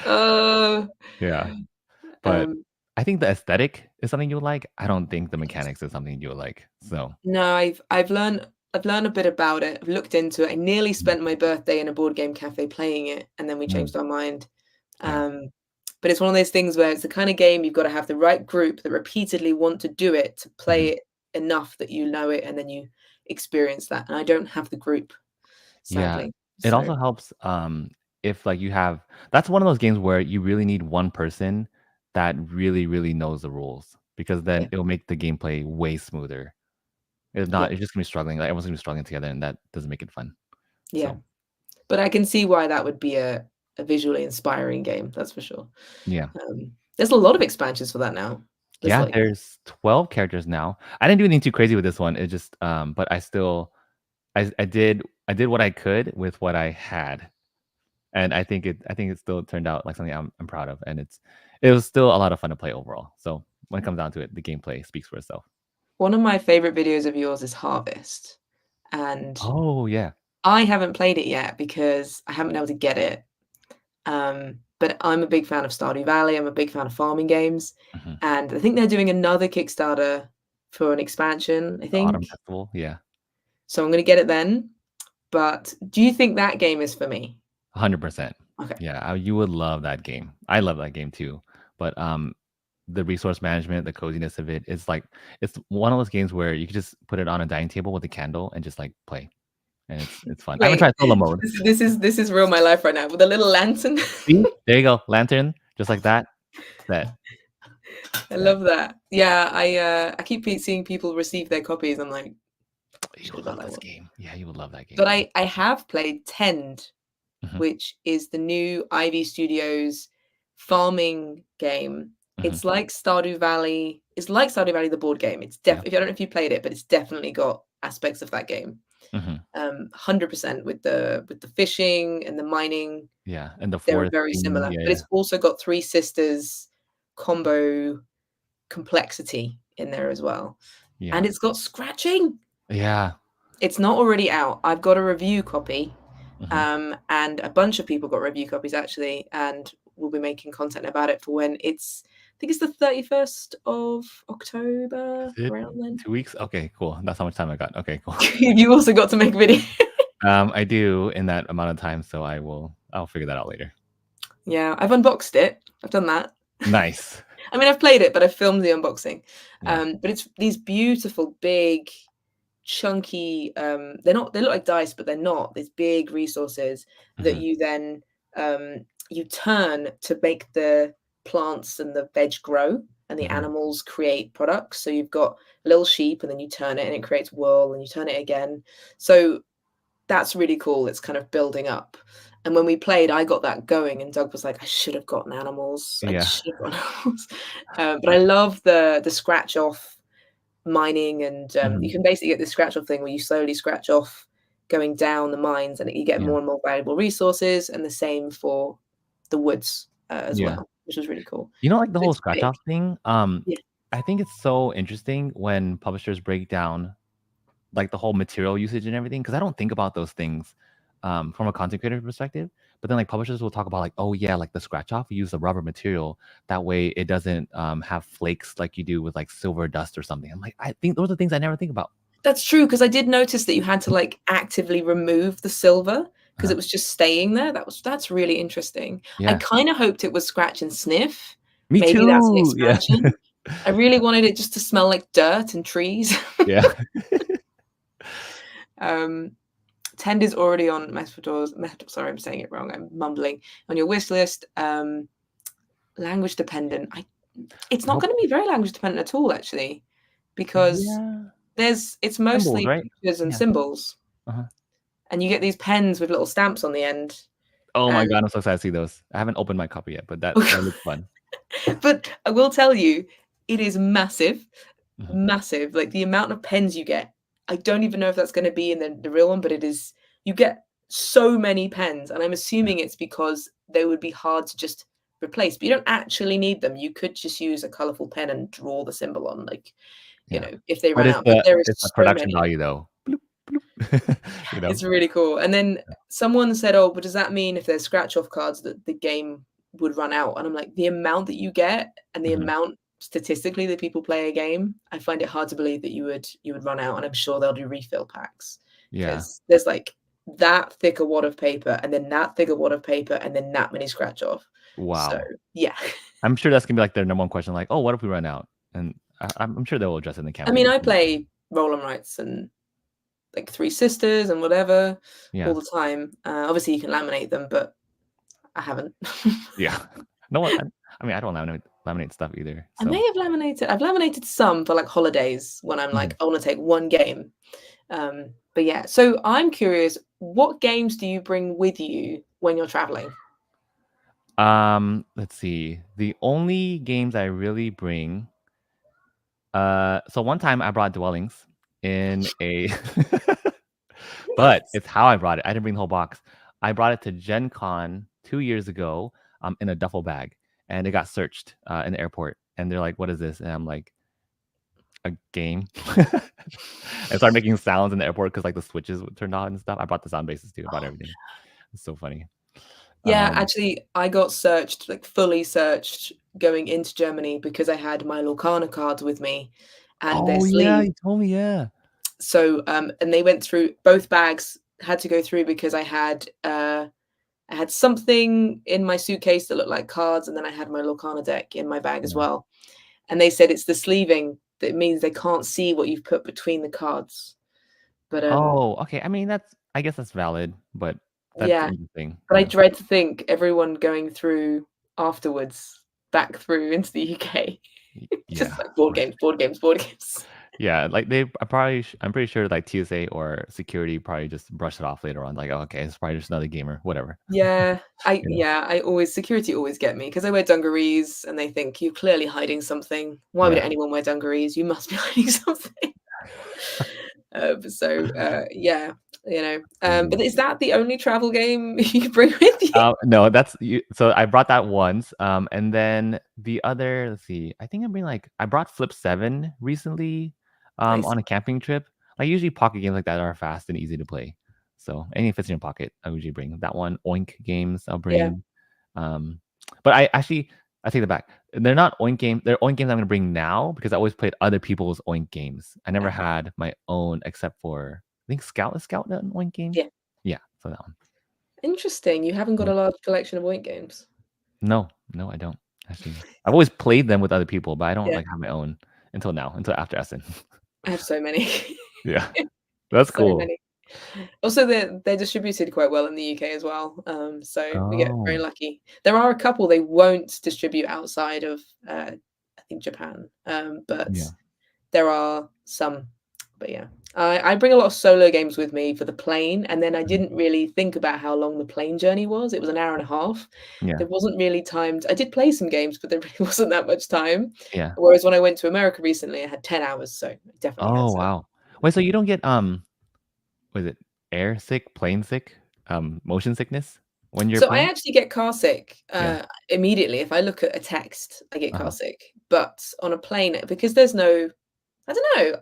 [SPEAKER 1] Uh,
[SPEAKER 2] Yeah. But
[SPEAKER 1] um,
[SPEAKER 2] I think the aesthetic is something you'll like. I don't think the mechanics is something you'll like. So
[SPEAKER 1] no, I've learned a bit about it. I've looked into it. I nearly
[SPEAKER 2] mm,
[SPEAKER 1] spent my birthday in a board game cafe playing it, and then we
[SPEAKER 2] mm,
[SPEAKER 1] changed our mind.
[SPEAKER 2] yeah.
[SPEAKER 1] Um, but it's one of those things where it's the kind of game you've got to have the right group that repeatedly want to do it, to play it enough that you know it, and then you experience that. And I don't have the group,
[SPEAKER 2] Yeah.
[SPEAKER 1] sadly.
[SPEAKER 2] It
[SPEAKER 1] So
[SPEAKER 2] also helps, if, like, you have that's one of those games where you really need one person that really, really knows the rules, because then
[SPEAKER 1] yeah,
[SPEAKER 2] it'll make the gameplay way smoother. If
[SPEAKER 1] yeah,
[SPEAKER 2] not, it's just gonna be struggling, like, everyone's gonna be struggling together, and that doesn't make it fun.
[SPEAKER 1] yeah.
[SPEAKER 2] So,
[SPEAKER 1] But I can see why that would be a visually inspiring game. That's for sure.
[SPEAKER 2] yeah.
[SPEAKER 1] There's a lot of expansions for that now. There's
[SPEAKER 2] Yeah,
[SPEAKER 1] like
[SPEAKER 2] there's 12 characters now. I didn't do anything too crazy with this one, it just, but I still I did what I could with what I had, and I think it still turned out like something I'm proud of, and it was still a lot of fun to play overall. So, when it comes down to it, the gameplay speaks for itself.
[SPEAKER 1] one of my favorite videos of yours is Harvest, and
[SPEAKER 2] Oh, yeah.
[SPEAKER 1] I haven't played it yet because I haven't been able to get it. But I'm a big fan of Stardew Valley. I'm a big fan of farming games,
[SPEAKER 2] Mhm.
[SPEAKER 1] and I think they're doing another Kickstarter for an expansion, I
[SPEAKER 2] The Autumn
[SPEAKER 1] think.
[SPEAKER 2] Festival, yeah.
[SPEAKER 1] So I'm gonna get it then. But do you think that game is for me?
[SPEAKER 2] 100%.
[SPEAKER 1] Okay.
[SPEAKER 2] Yeah, you would love that game. I love that game too, but, the resource management, the coziness of it, it's one of those games where you could just put it on a dining table with a candle and just, like, play, and it's fun. I haven't
[SPEAKER 1] Wait,
[SPEAKER 2] tried solo mode.
[SPEAKER 1] this is real my life right now with a little lantern.
[SPEAKER 2] See? There you go, lantern, just like that, set,
[SPEAKER 1] I
[SPEAKER 2] set.
[SPEAKER 1] love that. Yeah, I keep seeing people receive their copies. I'm like, I
[SPEAKER 2] You
[SPEAKER 1] should
[SPEAKER 2] will
[SPEAKER 1] have got
[SPEAKER 2] love
[SPEAKER 1] that
[SPEAKER 2] this
[SPEAKER 1] one.
[SPEAKER 2] game. Yeah, you will love that
[SPEAKER 1] But
[SPEAKER 2] game.
[SPEAKER 1] I have played Tend,
[SPEAKER 2] Mhm,
[SPEAKER 1] which is the new Ivy Studios farming game.
[SPEAKER 2] mhm.
[SPEAKER 1] It's like Stardew Valley. It's like Stardew Valley, the board game. It's
[SPEAKER 2] Yeah,
[SPEAKER 1] if I don't know if you played it, but it's definitely got aspects of that game.
[SPEAKER 2] mhm.
[SPEAKER 1] 100% with the fishing and the mining.
[SPEAKER 2] Yeah, and the
[SPEAKER 1] They're
[SPEAKER 2] forest
[SPEAKER 1] very
[SPEAKER 2] theme,
[SPEAKER 1] similar,
[SPEAKER 2] yeah,
[SPEAKER 1] but
[SPEAKER 2] yeah,
[SPEAKER 1] it's also got Three Sisters combo complexity in there as well.
[SPEAKER 2] yeah.
[SPEAKER 1] And it's got scratching.
[SPEAKER 2] Yeah,
[SPEAKER 1] It's not already out. I've got a review copy,
[SPEAKER 2] mhm.
[SPEAKER 1] and a bunch of people got review copies actually, and we'll be making content about it for when it's. I think it's the 31st of October,
[SPEAKER 2] Is it
[SPEAKER 1] around then.
[SPEAKER 2] 2 weeks? Okay, cool. That's how much time I got. Okay, cool.
[SPEAKER 1] You also got to make video.
[SPEAKER 2] I do in that amount of time, so I'll figure that out later.
[SPEAKER 1] Yeah, I've unboxed it. I've done that.
[SPEAKER 2] Nice.
[SPEAKER 1] I mean, I've played it, but I filmed the unboxing.
[SPEAKER 2] Yeah.
[SPEAKER 1] But it's these beautiful, big, chunky. They look like dice, but they're not. These big resources that
[SPEAKER 2] Mhm,
[SPEAKER 1] you then you turn to make the plants and the veg grow, and the
[SPEAKER 2] mhm.
[SPEAKER 1] animals create products. So you've got a little sheep, and then you turn it, and it creates wool, and you turn it again. So that's really cool. It's kind of building up. And when we played, I got that going, and Doug was like, "I should have gotten animals. I
[SPEAKER 2] Yeah.
[SPEAKER 1] should have gotten animals." But I love the scratch off mining, and you
[SPEAKER 2] Mhm.
[SPEAKER 1] can basically get this scratch off thing where you slowly scratch off going down the mines, and you get
[SPEAKER 2] Yeah.
[SPEAKER 1] more and more valuable resources. And the same for the woods as
[SPEAKER 2] Yeah.
[SPEAKER 1] well, which was really cool.
[SPEAKER 2] You know, like, the
[SPEAKER 1] So
[SPEAKER 2] whole
[SPEAKER 1] it's
[SPEAKER 2] scratch
[SPEAKER 1] big.
[SPEAKER 2] off thing,
[SPEAKER 1] Yeah,
[SPEAKER 2] I think it's so interesting when publishers break down, like, the whole material usage and everything, because I don't think about those things, from a content creator perspective, but then, like, publishers will talk about, like, "Oh, yeah, like, the scratch off, we use the rubber material, that way it doesn't, have flakes like you do with, like, silver dust or something." I'm like, I think those are things I never think about.
[SPEAKER 1] that's true, because I did notice that you had to like actively remove the silver because
[SPEAKER 2] Uh-huh.
[SPEAKER 1] it was just staying there. That's really interesting. I
[SPEAKER 2] Yeah.
[SPEAKER 1] kind of hoped it was scratch and sniff.
[SPEAKER 2] Me
[SPEAKER 1] Maybe that's an
[SPEAKER 2] too! Yeah.
[SPEAKER 1] expansion. I really wanted it just to smell like dirt and trees.
[SPEAKER 2] Yeah.
[SPEAKER 1] um, Tend is already on sorry, I'm saying it wrong. I'm mumbling on your wish list. Language dependent. It's not
[SPEAKER 2] Nope.
[SPEAKER 1] going to be very language dependent at all, actually, because
[SPEAKER 2] Yeah.
[SPEAKER 1] it's
[SPEAKER 2] Symbols,
[SPEAKER 1] mostly
[SPEAKER 2] right?
[SPEAKER 1] pictures and
[SPEAKER 2] Yeah.
[SPEAKER 1] symbols,
[SPEAKER 2] Uh-huh.
[SPEAKER 1] and you get these pens with little stamps on the end.
[SPEAKER 2] Oh my
[SPEAKER 1] And
[SPEAKER 2] god, I'm so excited to see those. I haven't opened my copy yet, but that looks fun.
[SPEAKER 1] but I will tell you, it is massive,
[SPEAKER 2] Mhm.
[SPEAKER 1] massive. Like the amount of pens you get, I don't even know if that's going to be in the real one, but it is. You get so many pens, and I'm
[SPEAKER 2] Yeah.
[SPEAKER 1] assuming it's because they would be hard to just replace. But you don't actually need them. You could just use a colorful pen and draw the symbol on, like
[SPEAKER 2] Yeah.
[SPEAKER 1] if they
[SPEAKER 2] But
[SPEAKER 1] ran out. But there is
[SPEAKER 2] it's the
[SPEAKER 1] so
[SPEAKER 2] production
[SPEAKER 1] many.
[SPEAKER 2] value though. Bloop, bloop. You know?
[SPEAKER 1] It's really cool. And then someone said, "Oh, but does that mean if there's scratch off cards that the game would run out?" And I'm like, the amount that you get and the
[SPEAKER 2] Mhm.
[SPEAKER 1] amount statistically that people play a game, I find it hard to believe that you would run out. And I'm sure they'll do refill packs
[SPEAKER 2] Yeah.
[SPEAKER 1] because there's like that thick a wad of paper, and then that thick a wad of paper, and then that many scratch off. So,
[SPEAKER 2] Wow.
[SPEAKER 1] yeah.
[SPEAKER 2] I'm sure that's gonna be like their number one question, like, "Oh, what if we run out?" And I'm sure they'll address it in the
[SPEAKER 1] I mean,
[SPEAKER 2] campaign.
[SPEAKER 1] I play Roll 'em Rights and, like, Three Sisters and whatever all
[SPEAKER 2] Yeah.
[SPEAKER 1] the time. Obviously, you can laminate them, but I haven't.
[SPEAKER 2] Yeah. No one I mean, I don't laminate stuff either,
[SPEAKER 1] I may
[SPEAKER 2] so
[SPEAKER 1] have laminated I've laminated some for, like, holidays when I'm
[SPEAKER 2] Mhm.
[SPEAKER 1] like, I wanna take one game. But yeah, so I'm curious, what games do you bring with you when you're traveling?
[SPEAKER 2] Let's see. The only games I really bring so one time I brought Dwellings in a but
[SPEAKER 1] Nice.
[SPEAKER 2] it's how I brought it. I didn't bring the whole box. I brought it to Gen Con 2 years ago, in a duffel bag, and it got searched, in the airport, and they're like, "What is this?" And I'm like, "A game." I started making sounds in the airport because like, the switches would turn on and stuff. I brought the sound bases too, I brought everything. It's so funny.
[SPEAKER 1] Yeah,
[SPEAKER 2] Um
[SPEAKER 1] actually, I got searched, like, fully searched going into Germany because I had my Lorcana cards with me and their
[SPEAKER 2] Oh, yeah,
[SPEAKER 1] sleeve.
[SPEAKER 2] you told me, yeah.
[SPEAKER 1] So, and they went through both bags had to go through because I had something in my suitcase that looked like cards, and then I had my Lorcana deck in my bag as
[SPEAKER 2] Yeah.
[SPEAKER 1] well. And they said it's the sleeving that means they can't see what you've put between the cards. But,
[SPEAKER 2] Oh, okay, I mean, I guess that's valid, but that's
[SPEAKER 1] yeah,
[SPEAKER 2] interesting,
[SPEAKER 1] but I
[SPEAKER 2] yeah.
[SPEAKER 1] dread to think everyone going through afterwards back through into the UK.
[SPEAKER 2] Yeah,
[SPEAKER 1] Just like
[SPEAKER 2] of course.
[SPEAKER 1] board games, board games.
[SPEAKER 2] Yeah, like, I'm pretty sure, like, TSA or security probably just brush it off later on, like, "Oh, okay, it's probably just another gamer, whatever."
[SPEAKER 1] Yeah,
[SPEAKER 2] You know?
[SPEAKER 1] I always security always get me because I wear dungarees and they think, "You're clearly hiding something. Why would
[SPEAKER 2] Yeah.
[SPEAKER 1] anyone wear dungarees? You must be hiding something." So, yeah, but
[SPEAKER 2] Crazy.
[SPEAKER 1] is that the only travel game you bring with you?
[SPEAKER 2] No, that's you so I brought that once, and then the other let's see, I think I brought Flip 7 recently,
[SPEAKER 1] Nice.
[SPEAKER 2] on a camping trip. Like, usually pocket games like that are fast and easy to play. So, anything fits in your pocket, I usually bring. That one, Oink games, I'll
[SPEAKER 1] Yeah.
[SPEAKER 2] bring. Um, but I take that back. They're not Oink games, they're Oink games I'm gonna bring now because I always played other people's Oink games. I never
[SPEAKER 1] Ah,
[SPEAKER 2] had my own except for I think Scout is Scout an Oink game?
[SPEAKER 1] yeah.
[SPEAKER 2] Yeah, so that one.
[SPEAKER 1] Interesting. You haven't got
[SPEAKER 2] Yeah.
[SPEAKER 1] a large collection of Point games.
[SPEAKER 2] No, no, I don't, actually. I've always played them with other people, but I don't,
[SPEAKER 1] Yeah,
[SPEAKER 2] like, have my own until now, until after Essen.
[SPEAKER 1] I have so many.
[SPEAKER 2] Yeah. That's
[SPEAKER 1] So
[SPEAKER 2] cool.
[SPEAKER 1] many. Also, they're distributed quite well in the UK as well, so we get very
[SPEAKER 2] Oh,
[SPEAKER 1] lucky. There are a couple they won't distribute outside of, I think Japan, but
[SPEAKER 2] yeah.
[SPEAKER 1] there are some. But yeah, I bring a lot of solo games with me for the plane, and then I
[SPEAKER 2] Mhm.
[SPEAKER 1] didn't really think about how long the plane journey was. It was an hour and a half.
[SPEAKER 2] Yeah,
[SPEAKER 1] There wasn't really time I did play some games, but there really wasn't that much time.
[SPEAKER 2] yeah.
[SPEAKER 1] Whereas when I went to America recently, I had 10 hours, so I definitely had
[SPEAKER 2] Oh,
[SPEAKER 1] to.
[SPEAKER 2] wow. Wait, so you don't get, what is it, air sick, plane sick, motion sickness when you're
[SPEAKER 1] So I
[SPEAKER 2] playing?
[SPEAKER 1] actually get car sick,
[SPEAKER 2] Yeah.
[SPEAKER 1] immediately. If I look at a text, I get car
[SPEAKER 2] Uh-huh.
[SPEAKER 1] sick. But on a plane, because there's no I don't know,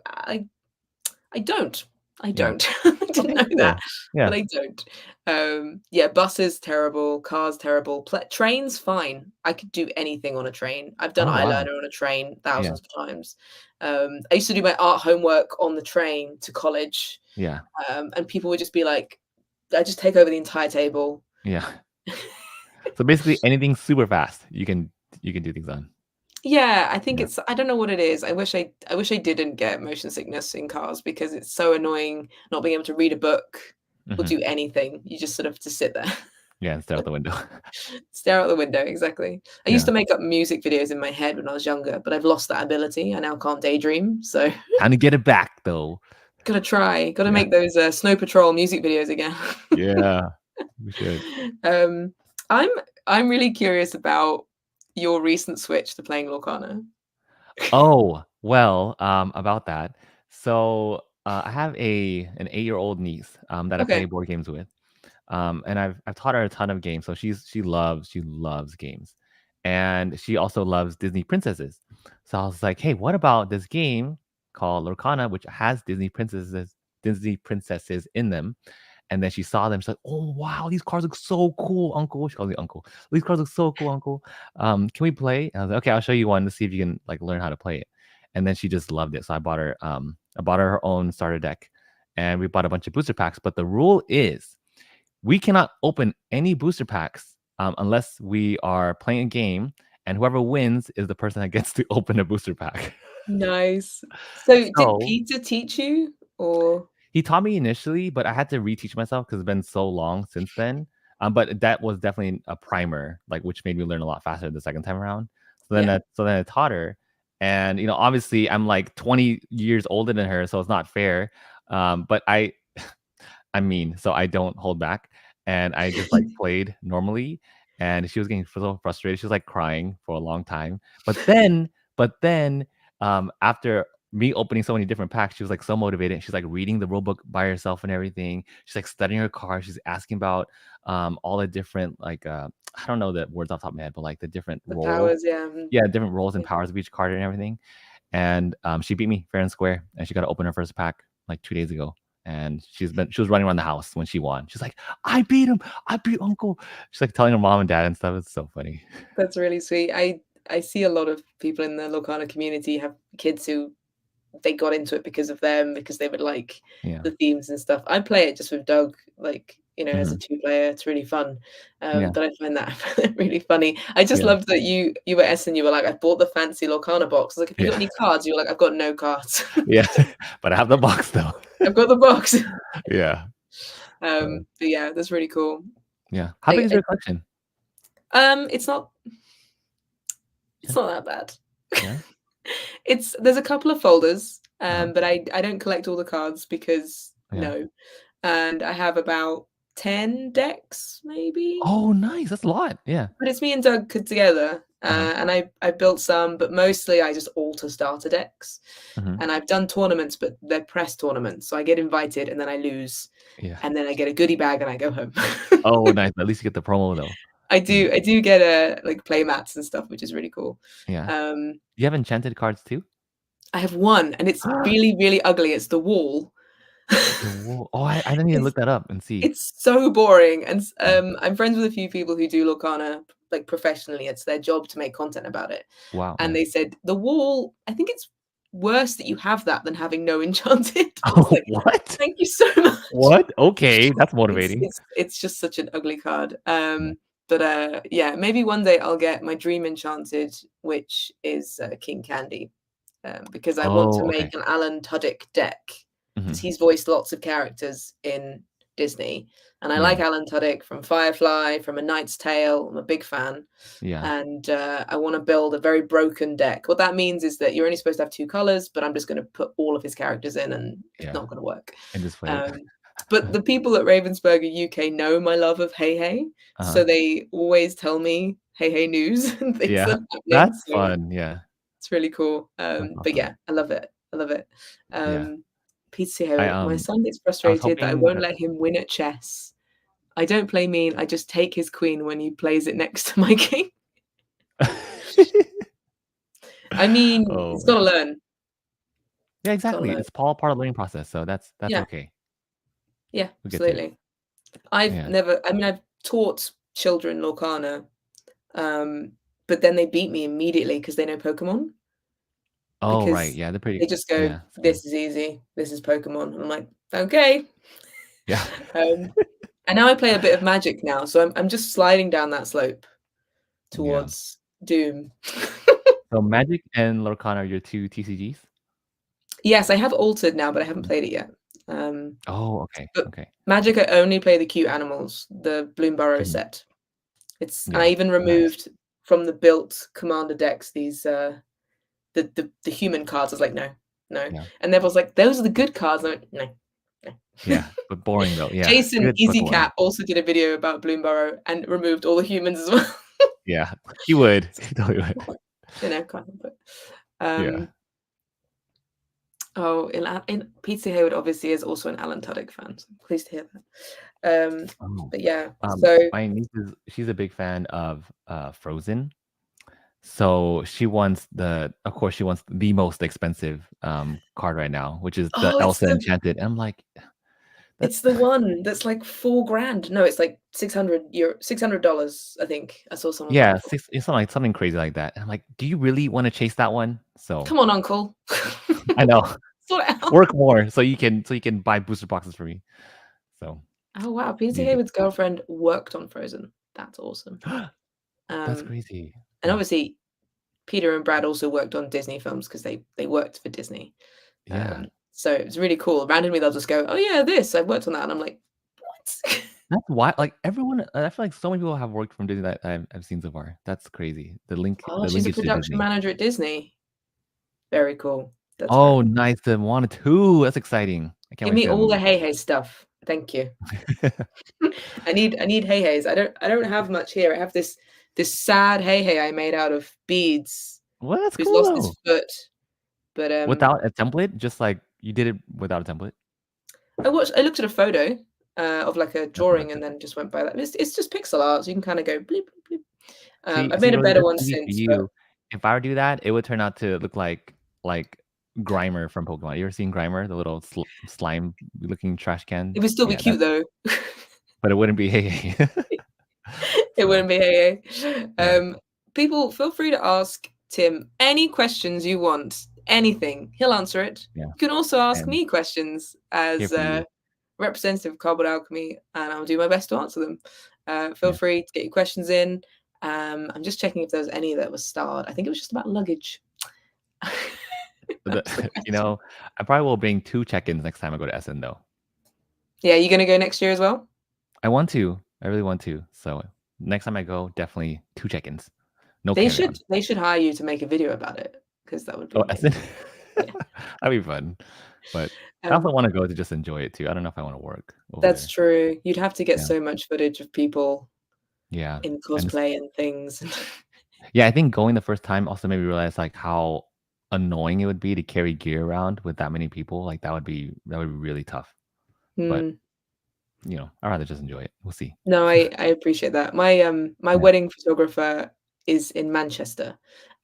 [SPEAKER 1] I don't. I
[SPEAKER 2] Yeah.
[SPEAKER 1] don't. I didn't
[SPEAKER 2] Okay,
[SPEAKER 1] know that,
[SPEAKER 2] cool.
[SPEAKER 1] but
[SPEAKER 2] Yeah.
[SPEAKER 1] I don't. Yeah, buses terrible, cars terrible, trains fine. I could do anything on a train. I've done
[SPEAKER 2] Oh, wow.
[SPEAKER 1] eyeliner on a train
[SPEAKER 2] Yeah,
[SPEAKER 1] thousands of times. I used to do my art homework on the train to college,
[SPEAKER 2] yeah,
[SPEAKER 1] and people would just be like, I just take over the entire table.
[SPEAKER 2] yeah. So, basically, anything super fast, you can do things on.
[SPEAKER 1] Yeah, I think
[SPEAKER 2] Yeah.
[SPEAKER 1] it's I don't know what it is. I wish I didn't get motion sickness in cars because it's so annoying not being able to read a book or
[SPEAKER 2] Mhm.
[SPEAKER 1] do anything. You just sort of have to sit there.
[SPEAKER 2] Yeah, and stare out the window.
[SPEAKER 1] Stare out the window, exactly. I used
[SPEAKER 2] Yeah.
[SPEAKER 1] to make up music videos in my head when I was younger, but I've lost that ability. I now can't daydream, so
[SPEAKER 2] Time to get it back, though.
[SPEAKER 1] gotta try. Gotta
[SPEAKER 2] Yeah.
[SPEAKER 1] make those, Snow Patrol music videos again.
[SPEAKER 2] Yeah. We should.
[SPEAKER 1] Um, I'm I'm really curious about your recent switch to playing Lorcana.
[SPEAKER 2] Oh, well, about that. So, I have an 8-year-old niece, that I play
[SPEAKER 1] Okay.
[SPEAKER 2] board games with. And I've taught her a ton of games, so she loves games. And she also loves Disney princesses. So I was like, "Hey, what about this game called Lorcana, which has Disney princesses in them?" And then she saw them. She's like, "Oh wow, these cards look so cool, Uncle." She calls me Uncle. "These cards look so cool, Uncle. Can we play?" And I was like, "Okay, I'll show you one to see if you can like learn how to play it." And then she just loved it. So I bought her own starter deck, and we bought a bunch of booster packs. But the rule is, we cannot open any booster packs unless we are playing a game, and whoever wins is the person that gets to open a booster pack.
[SPEAKER 1] Nice. So did
[SPEAKER 2] So
[SPEAKER 1] Peter teach you or
[SPEAKER 2] he taught me initially, but I had to reteach myself because it's been so long since then. But that was definitely a primer, like which made me learn a lot faster the second time around.
[SPEAKER 1] yeah,
[SPEAKER 2] So then I taught her, and obviously I'm like 20 years older than her, so it's not fair. But I'm mean, so I don't hold back. And I just like played normally, and she was getting so frustrated. She was like crying for a long time. But then, after me opening so many different packs, she was like so motivated. She's like reading the rule book by herself and everything. She's like studying her cards. She's asking about all the different like I don't know the words off the top of my head, but like the different
[SPEAKER 1] the
[SPEAKER 2] roles.
[SPEAKER 1] powers, yeah.
[SPEAKER 2] Yeah, different roles and
[SPEAKER 1] Yeah.
[SPEAKER 2] powers of each card and everything. And she beat me fair and square, and she got to open her first pack like 2 days ago. And she was running around the house when she won. She's like, "I beat him! I beat Uncle!" She's like telling her mom and dad and stuff. It's so funny.
[SPEAKER 1] That's really sweet. I see a lot of people in the Lorcana community have kids who they got into it because of them, because they would like
[SPEAKER 2] Yeah.
[SPEAKER 1] the themes and stuff. I play it just with Doug, like, as a
[SPEAKER 2] Mhm.
[SPEAKER 1] two-player. It's really fun.
[SPEAKER 2] Yeah.
[SPEAKER 1] But I find that really funny. I just
[SPEAKER 2] Yeah.
[SPEAKER 1] loved that you were Essen, you were like, I bought the fancy Lorcana box. I was like, have you got
[SPEAKER 2] Yeah.
[SPEAKER 1] any cards? You were like, I've got no cards.
[SPEAKER 2] Yeah. But I have the box though.
[SPEAKER 1] I've got the box.
[SPEAKER 2] Yeah. So,
[SPEAKER 1] But yeah, that's really cool.
[SPEAKER 2] yeah. How big is
[SPEAKER 1] I
[SPEAKER 2] your collection?
[SPEAKER 1] it's not
[SPEAKER 2] Yeah.
[SPEAKER 1] that bad.
[SPEAKER 2] Yeah.
[SPEAKER 1] There's a couple of folders,
[SPEAKER 2] Uh-huh.
[SPEAKER 1] but I don't collect all the cards because
[SPEAKER 2] Yeah.
[SPEAKER 1] no. And I have about 10 decks, maybe.
[SPEAKER 2] Oh, nice. That's a lot. Yeah.
[SPEAKER 1] But it's me and Doug together.
[SPEAKER 2] Uh-huh.
[SPEAKER 1] And I built some, but mostly I just alter starter decks.
[SPEAKER 2] Mhm.
[SPEAKER 1] And I've done tournaments, but they're press tournaments. So I get invited and then I lose.
[SPEAKER 2] Yeah.
[SPEAKER 1] And then I get a goodie bag and I go home.
[SPEAKER 2] Oh, nice. At least you get the promo though. Yeah.
[SPEAKER 1] I do get like play mats and stuff, which is really cool.
[SPEAKER 2] Yeah.
[SPEAKER 1] Um,
[SPEAKER 2] You have enchanted cards too?
[SPEAKER 1] I have one and it's really, really ugly. It's the wall.
[SPEAKER 2] The wool. Oh, I didn't even
[SPEAKER 1] It's
[SPEAKER 2] look that up and see.
[SPEAKER 1] It's so boring, and
[SPEAKER 2] Yeah.
[SPEAKER 1] I'm friends with a few people who do Lorcana, like, professionally. It's their job to make content about it,
[SPEAKER 2] Wow.
[SPEAKER 1] and
[SPEAKER 2] Yeah.
[SPEAKER 1] they said, "The wall, I think it's worse that you have that than having no enchanted." I was
[SPEAKER 2] Oh,
[SPEAKER 1] like,
[SPEAKER 2] what?
[SPEAKER 1] "Thank you so much."
[SPEAKER 2] What? Okay, that's
[SPEAKER 1] It's
[SPEAKER 2] motivating.
[SPEAKER 1] it's it's just such an ugly card.
[SPEAKER 2] Yeah.
[SPEAKER 1] But, yeah, maybe one day I'll get my dream enchanted, which is, King Candy, because I want to
[SPEAKER 2] Oh, okay.
[SPEAKER 1] make an Alan Tudyk deck, because
[SPEAKER 2] Mhm.
[SPEAKER 1] he's voiced lots of characters in Disney, and I like
[SPEAKER 2] Yeah.
[SPEAKER 1] Alan Tudyk from Firefly, from A Knight's Tale. I'm a big fan,
[SPEAKER 2] Yeah.
[SPEAKER 1] and I want to build a very broken deck. What that means is that you're only supposed to have two colors, but I'm just going to put all of his characters in, and it's
[SPEAKER 2] Yeah.
[SPEAKER 1] not going to work.
[SPEAKER 2] And just play it.
[SPEAKER 1] But the people at Ravensburger UK know my love of Hey Hey,
[SPEAKER 2] Uh-huh.
[SPEAKER 1] so they always tell me Hey Hey news and things
[SPEAKER 2] Yeah.
[SPEAKER 1] that are happening.
[SPEAKER 2] That's
[SPEAKER 1] So
[SPEAKER 2] fun. Yeah.
[SPEAKER 1] it's really cool.
[SPEAKER 2] That's
[SPEAKER 1] But
[SPEAKER 2] awesome.
[SPEAKER 1] yeah, I love it. I love it.
[SPEAKER 2] Yeah.
[SPEAKER 1] Peter
[SPEAKER 2] I,
[SPEAKER 1] Hayward, my son gets
[SPEAKER 2] I was
[SPEAKER 1] frustrated that I
[SPEAKER 2] hoping
[SPEAKER 1] won't
[SPEAKER 2] that
[SPEAKER 1] let him win at chess. I don't play mean, I just take his queen when he plays it next to my king. I mean,
[SPEAKER 2] Oh,
[SPEAKER 1] he's gotta
[SPEAKER 2] man.
[SPEAKER 1] learn.
[SPEAKER 2] Yeah,
[SPEAKER 1] He's gotta
[SPEAKER 2] exactly.
[SPEAKER 1] learn.
[SPEAKER 2] It's all part of the learning process, so that's
[SPEAKER 1] Yeah,
[SPEAKER 2] okay.
[SPEAKER 1] yeah,
[SPEAKER 2] We get to it.
[SPEAKER 1] absolutely. I've
[SPEAKER 2] Yeah.
[SPEAKER 1] never I mean, I've taught children Lorcana, um, but then they beat me immediately because they know Pokemon,
[SPEAKER 2] Oh, right.
[SPEAKER 1] because
[SPEAKER 2] Yeah, they're
[SPEAKER 1] they
[SPEAKER 2] pretty.
[SPEAKER 1] just go,
[SPEAKER 2] Yeah, same.
[SPEAKER 1] "This is easy. This is Pokemon." And I'm like, "Okay."
[SPEAKER 2] Yeah.
[SPEAKER 1] Um, and now I play a bit of Magic now, so I'm just sliding down that slope
[SPEAKER 2] Yeah.
[SPEAKER 1] towards Doom.
[SPEAKER 2] So Magic and Lorcana are your two TCGs?
[SPEAKER 1] Yes, I have Altered now, but I haven't
[SPEAKER 2] Mhm.
[SPEAKER 1] played it yet. Um,
[SPEAKER 2] Oh, okay.
[SPEAKER 1] but
[SPEAKER 2] Okay.
[SPEAKER 1] Magic, I only play the cute animals, the Bloomburrow
[SPEAKER 2] Mhm.
[SPEAKER 1] set. And I
[SPEAKER 2] Yeah.
[SPEAKER 1] even
[SPEAKER 2] Nice.
[SPEAKER 1] removed from the built commander decks these the human cards. I was like, no, no.
[SPEAKER 2] Yeah.
[SPEAKER 1] And everyone's like, those are the good cards. I went, no, no.
[SPEAKER 2] Yeah, but boring though. Yeah.
[SPEAKER 1] Jason
[SPEAKER 2] Good but
[SPEAKER 1] Easy
[SPEAKER 2] boring.
[SPEAKER 1] Cat also did a video about Bloomburrow and removed all the humans as well.
[SPEAKER 2] Yeah. He would. He totally would.
[SPEAKER 1] Can't help it.
[SPEAKER 2] Yeah.
[SPEAKER 1] Oh, in Peter Hayward obviously is also an Alan Tudyk fan. So I'm pleased to hear that.
[SPEAKER 2] Oh.
[SPEAKER 1] But yeah, so
[SPEAKER 2] My niece she's a big fan of Frozen. So of course she wants the most expensive card right now, which is the
[SPEAKER 1] oh,
[SPEAKER 2] Elsa Enchanted. And I'm like,
[SPEAKER 1] it's
[SPEAKER 2] that's
[SPEAKER 1] the one that's like 4 grand. No, it's like $600. I think I saw someone buy
[SPEAKER 2] yeah,
[SPEAKER 1] it for.
[SPEAKER 2] it's not like something crazy like that. And I'm like, do you really want to chase that one? So
[SPEAKER 1] Come on, Uncle.
[SPEAKER 2] I know.
[SPEAKER 1] Sort it out.
[SPEAKER 2] Work more so you can buy booster boxes for me. So
[SPEAKER 1] Oh wow, Peter
[SPEAKER 2] need to get
[SPEAKER 1] Hayward's girlfriend worked on Frozen. That's awesome.
[SPEAKER 2] That's
[SPEAKER 1] Um,
[SPEAKER 2] crazy.
[SPEAKER 1] and
[SPEAKER 2] Yeah.
[SPEAKER 1] obviously, Peter and Brad also worked on Disney films because they worked for Disney.
[SPEAKER 2] Yeah.
[SPEAKER 1] So it's really cool. Randomly, they'll just go, "Oh yeah, this I worked on that," and I'm like, "What?"
[SPEAKER 2] That's why, like, everyone I feel like so many people have worked from Disney that I've seen so far. That's crazy.
[SPEAKER 1] Oh,
[SPEAKER 2] The
[SPEAKER 1] she's a
[SPEAKER 2] linkage to
[SPEAKER 1] production
[SPEAKER 2] Disney.
[SPEAKER 1] manager at Disney. Very cool. That's very
[SPEAKER 2] Oh,
[SPEAKER 1] cool.
[SPEAKER 2] nice. The Moana 2. That's exciting. I can't
[SPEAKER 1] Give
[SPEAKER 2] wait to
[SPEAKER 1] me
[SPEAKER 2] see that
[SPEAKER 1] all the
[SPEAKER 2] movie.
[SPEAKER 1] Hey Hey stuff. Thank you. I need Hey Heys. I don't have much here. I have this sad Hey Hey I made out of beads
[SPEAKER 2] Well, that's
[SPEAKER 1] who's
[SPEAKER 2] cool
[SPEAKER 1] lost his
[SPEAKER 2] though.
[SPEAKER 1] foot. But
[SPEAKER 2] Without a template? Just like you did it without a template?
[SPEAKER 1] I looked at a photo of like a
[SPEAKER 2] That's
[SPEAKER 1] drawing and
[SPEAKER 2] impressive.
[SPEAKER 1] then just went by that. It's just pixel art, so you can kind of go bleep bleep bleep. I've
[SPEAKER 2] See,
[SPEAKER 1] made a
[SPEAKER 2] Rosie,
[SPEAKER 1] better
[SPEAKER 2] that's
[SPEAKER 1] one
[SPEAKER 2] easy for
[SPEAKER 1] since, but
[SPEAKER 2] you. If I were to do that, it would turn out to look like Grimer from Pokemon. You ever seen Grimer, the little slime looking trash can?
[SPEAKER 1] it would still be
[SPEAKER 2] Yeah, that
[SPEAKER 1] cute though.
[SPEAKER 2] but it wouldn't be hey.
[SPEAKER 1] It
[SPEAKER 2] So,
[SPEAKER 1] wouldn't be Hey Hey.
[SPEAKER 2] yeah.
[SPEAKER 1] People, feel free to ask Tim any questions you want, anything. He'll answer it.
[SPEAKER 2] Yeah.
[SPEAKER 1] You can also ask
[SPEAKER 2] And
[SPEAKER 1] me questions
[SPEAKER 2] here
[SPEAKER 1] as
[SPEAKER 2] for you.
[SPEAKER 1] representative of Cardboard Alchemy, and I'll do my best to answer them. Feel
[SPEAKER 2] Yeah.
[SPEAKER 1] free to get your questions in. I'm just checking if there was any that was starred. I think it was just about luggage. That was the
[SPEAKER 2] You
[SPEAKER 1] question.
[SPEAKER 2] know, I probably will bring 2 check-ins next time I go to Essen though.
[SPEAKER 1] Yeah, you gonna go next year as well?
[SPEAKER 2] I want to. I really want to. So next time I go, definitely 2 check-ins. No
[SPEAKER 1] They
[SPEAKER 2] carry-on.
[SPEAKER 1] should they should hire you to make a video about it because that would be
[SPEAKER 2] Oh, Essen?
[SPEAKER 1] amazing. Yeah.
[SPEAKER 2] That'd be fun. But I also
[SPEAKER 1] Um,
[SPEAKER 2] wanna go to just enjoy it too. I don't know if I wanna work over
[SPEAKER 1] that's
[SPEAKER 2] there.
[SPEAKER 1] true. You'd have to get
[SPEAKER 2] Yeah.
[SPEAKER 1] so much footage of people
[SPEAKER 2] Yeah.
[SPEAKER 1] in
[SPEAKER 2] And
[SPEAKER 1] cosplay and things.
[SPEAKER 2] yeah, I think going the first time also made me realize, like, how annoying it would be to carry gear around with that many people. Like, that would be really tough. But,
[SPEAKER 1] Hmm.
[SPEAKER 2] I'd rather just enjoy it. We'll see.
[SPEAKER 1] No, I appreciate that. My
[SPEAKER 2] Yeah.
[SPEAKER 1] wedding photographer is in Manchester,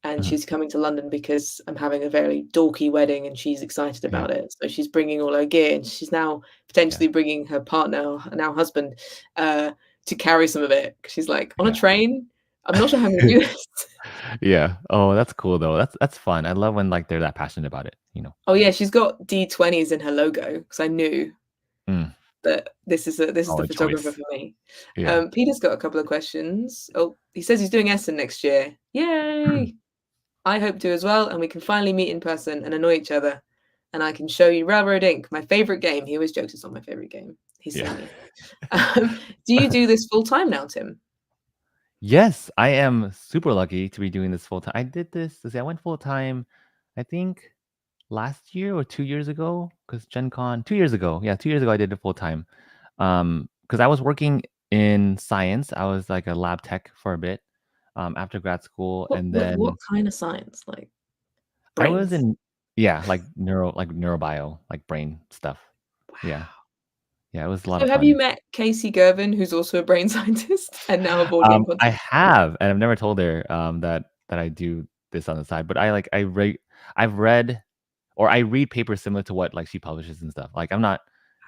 [SPEAKER 1] and
[SPEAKER 2] Mhm.
[SPEAKER 1] she's coming to London because I'm having a very dorky wedding, and she's excited
[SPEAKER 2] Yeah.
[SPEAKER 1] about it. So she's bringing all her gear, and she's now
[SPEAKER 2] Yeah.
[SPEAKER 1] potentially bringing her partner, now husband, uh, to carry some of it. 'Cause she's like, "On a
[SPEAKER 2] Yeah.
[SPEAKER 1] train? I'm not sure how I'm gonna do this."
[SPEAKER 2] Yeah. Oh, that's cool, though. That's fun. I love when, like, they're that passionate about it.
[SPEAKER 1] Oh, yeah, she's got D20s in her logo because I knew
[SPEAKER 2] Mm.
[SPEAKER 1] that this is
[SPEAKER 2] Oh,
[SPEAKER 1] the
[SPEAKER 2] a
[SPEAKER 1] photographer
[SPEAKER 2] choice.
[SPEAKER 1] for me.
[SPEAKER 2] Yeah.
[SPEAKER 1] Peter's got a couple of questions. Oh, he says he's doing Essen next year. Yay! I hope to as well, and we can finally meet in person and annoy each other. And I can show you Railroad Ink, my favorite game. He always jokes it's not my favorite game. He's so
[SPEAKER 2] Yeah.
[SPEAKER 1] mean. Do you do this full time now, Tim?
[SPEAKER 2] Yes, I am super lucky to be doing this full time. I did this let's see, I went full time, I think last year or 2 years ago, because Gen Con 2 years ago. Yeah, 2 years ago I did it full time. Because I was working in science. I was like a lab tech for a bit, after grad school,
[SPEAKER 1] What
[SPEAKER 2] and
[SPEAKER 1] what what
[SPEAKER 2] then
[SPEAKER 1] kind of science? Like
[SPEAKER 2] I was
[SPEAKER 1] brains?
[SPEAKER 2] in like neurobio, like brain stuff. Yeah.
[SPEAKER 1] Wow.
[SPEAKER 2] Yeah, it was a lot
[SPEAKER 1] So
[SPEAKER 2] of
[SPEAKER 1] have you
[SPEAKER 2] fun.
[SPEAKER 1] met Casey Gervin, who's also a brain scientist and now a board game
[SPEAKER 2] I
[SPEAKER 1] content?
[SPEAKER 2] have, and I've never told her, that I do this on the side, but I've read or I read papers similar to what, like, she publishes and stuff. Like, I'm not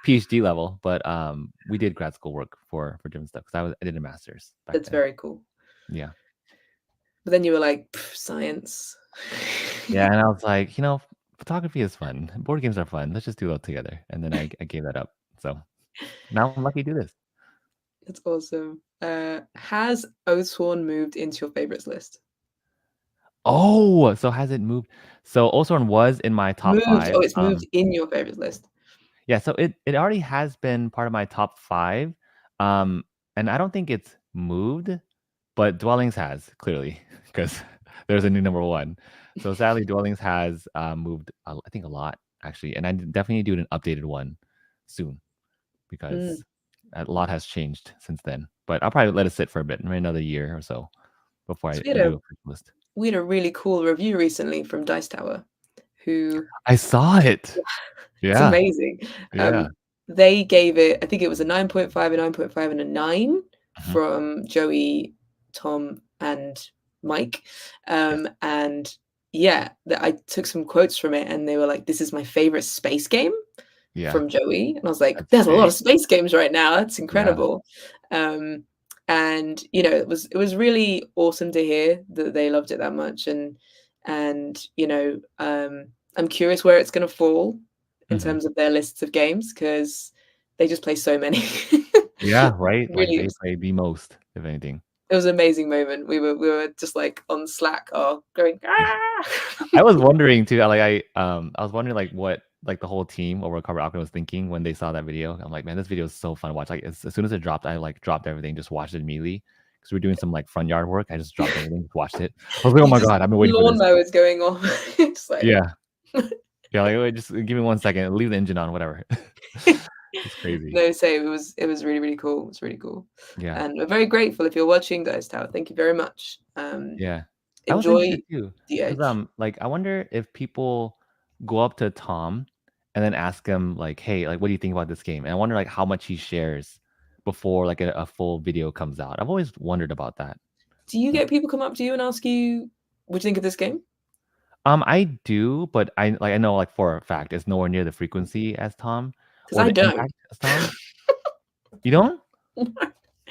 [SPEAKER 2] PhD level, but, we did grad school work for different stuff because I did a master's back
[SPEAKER 1] That's
[SPEAKER 2] then.
[SPEAKER 1] very cool.
[SPEAKER 2] Yeah.
[SPEAKER 1] But then you were like, "Pff, science."
[SPEAKER 2] Yeah, and I was like, photography is fun. Board games are fun. Let's just do that together. And then I gave that up. So now I'm lucky to do this.
[SPEAKER 1] That's awesome. Has Oathsworn moved into your favorites list?
[SPEAKER 2] Oh, so has it moved? So Osorn was in my top
[SPEAKER 1] Moved.
[SPEAKER 2] 5.
[SPEAKER 1] Oh, it's moved in your favorites list.
[SPEAKER 2] Yeah, so it already has been part of my top 5. Um, and I don't think it's moved, but Dwellings has, clearly, because there's a new number 1. So sadly, Dwellings has, moved, I think a lot, actually, and I definitely do an updated one soon
[SPEAKER 1] Mm.
[SPEAKER 2] because a lot has changed since then. But I'll probably let it sit for a bit, maybe another year or so before
[SPEAKER 1] 'Cause
[SPEAKER 2] I do a first list.
[SPEAKER 1] we had a really cool review recently from Dice Tower, who
[SPEAKER 2] I saw it.
[SPEAKER 1] it's
[SPEAKER 2] Yeah,
[SPEAKER 1] amazing.
[SPEAKER 2] yeah.
[SPEAKER 1] They gave it, I think it was a 9.5, a 9.5, and a 9
[SPEAKER 2] Mhm.
[SPEAKER 1] from Joey, Tom, and Mike.
[SPEAKER 2] Yes.
[SPEAKER 1] And yeah, I took some quotes from it, and they were like, "This is my favorite space game."
[SPEAKER 2] Yeah,
[SPEAKER 1] From Joey, and I was like,
[SPEAKER 2] that's
[SPEAKER 1] "There's a lot
[SPEAKER 2] big.
[SPEAKER 1] of space games right now. That's
[SPEAKER 2] Yeah.
[SPEAKER 1] incredible." Um, and it was really awesome to hear that they loved it that much, and I'm curious where it's going to fall in
[SPEAKER 2] Mhm.
[SPEAKER 1] terms of their lists of games because they just play so many.
[SPEAKER 2] Yeah, right? Like,
[SPEAKER 1] Really,
[SPEAKER 2] they play the most, if anything.
[SPEAKER 1] it was an amazing moment. We were just like on Slack, going
[SPEAKER 2] Yeah.
[SPEAKER 1] ah.
[SPEAKER 2] I was wondering too, I was wondering, like, what, like, the whole team over at Cardboard Alchemy was thinking when they saw that video. I'm like, "Man, this video is so fun to watch." Like, as soon as it dropped, I, like, dropped everything, just watched it immediately because we were doing some, like, front yard work. I just dropped everything, just watched it. I was like, "Oh
[SPEAKER 1] You
[SPEAKER 2] my
[SPEAKER 1] just
[SPEAKER 2] god, I've been waiting for this."
[SPEAKER 1] lawnmowers going off. It's like
[SPEAKER 2] Yeah. Yeah, like, "Wait, just give me 1 second, leave the engine on, whatever." It's crazy.
[SPEAKER 1] no, same. It was really, really cool. It was really cool.
[SPEAKER 2] Yeah.
[SPEAKER 1] And we're very grateful if you're watching Ghost Tower. Thank you very much.
[SPEAKER 2] Yeah. I was
[SPEAKER 1] Enjoy
[SPEAKER 2] interested too,
[SPEAKER 1] the
[SPEAKER 2] 'cause,
[SPEAKER 1] edge.
[SPEAKER 2] like, I wonder if people go up to Tom and then ask him, like, "Hey, like, what do you think about this game?" And I wonder, like, how much he shares before, like, a full video comes out. I've always wondered about that.
[SPEAKER 1] Do you
[SPEAKER 2] So,
[SPEAKER 1] get people come up to you and ask you, what do you think of this game?
[SPEAKER 2] I do, but I know, like, for a fact, it's nowhere near the frequency as Tom
[SPEAKER 1] Because
[SPEAKER 2] or
[SPEAKER 1] I
[SPEAKER 2] the
[SPEAKER 1] don't.
[SPEAKER 2] impact as Tom. You don't?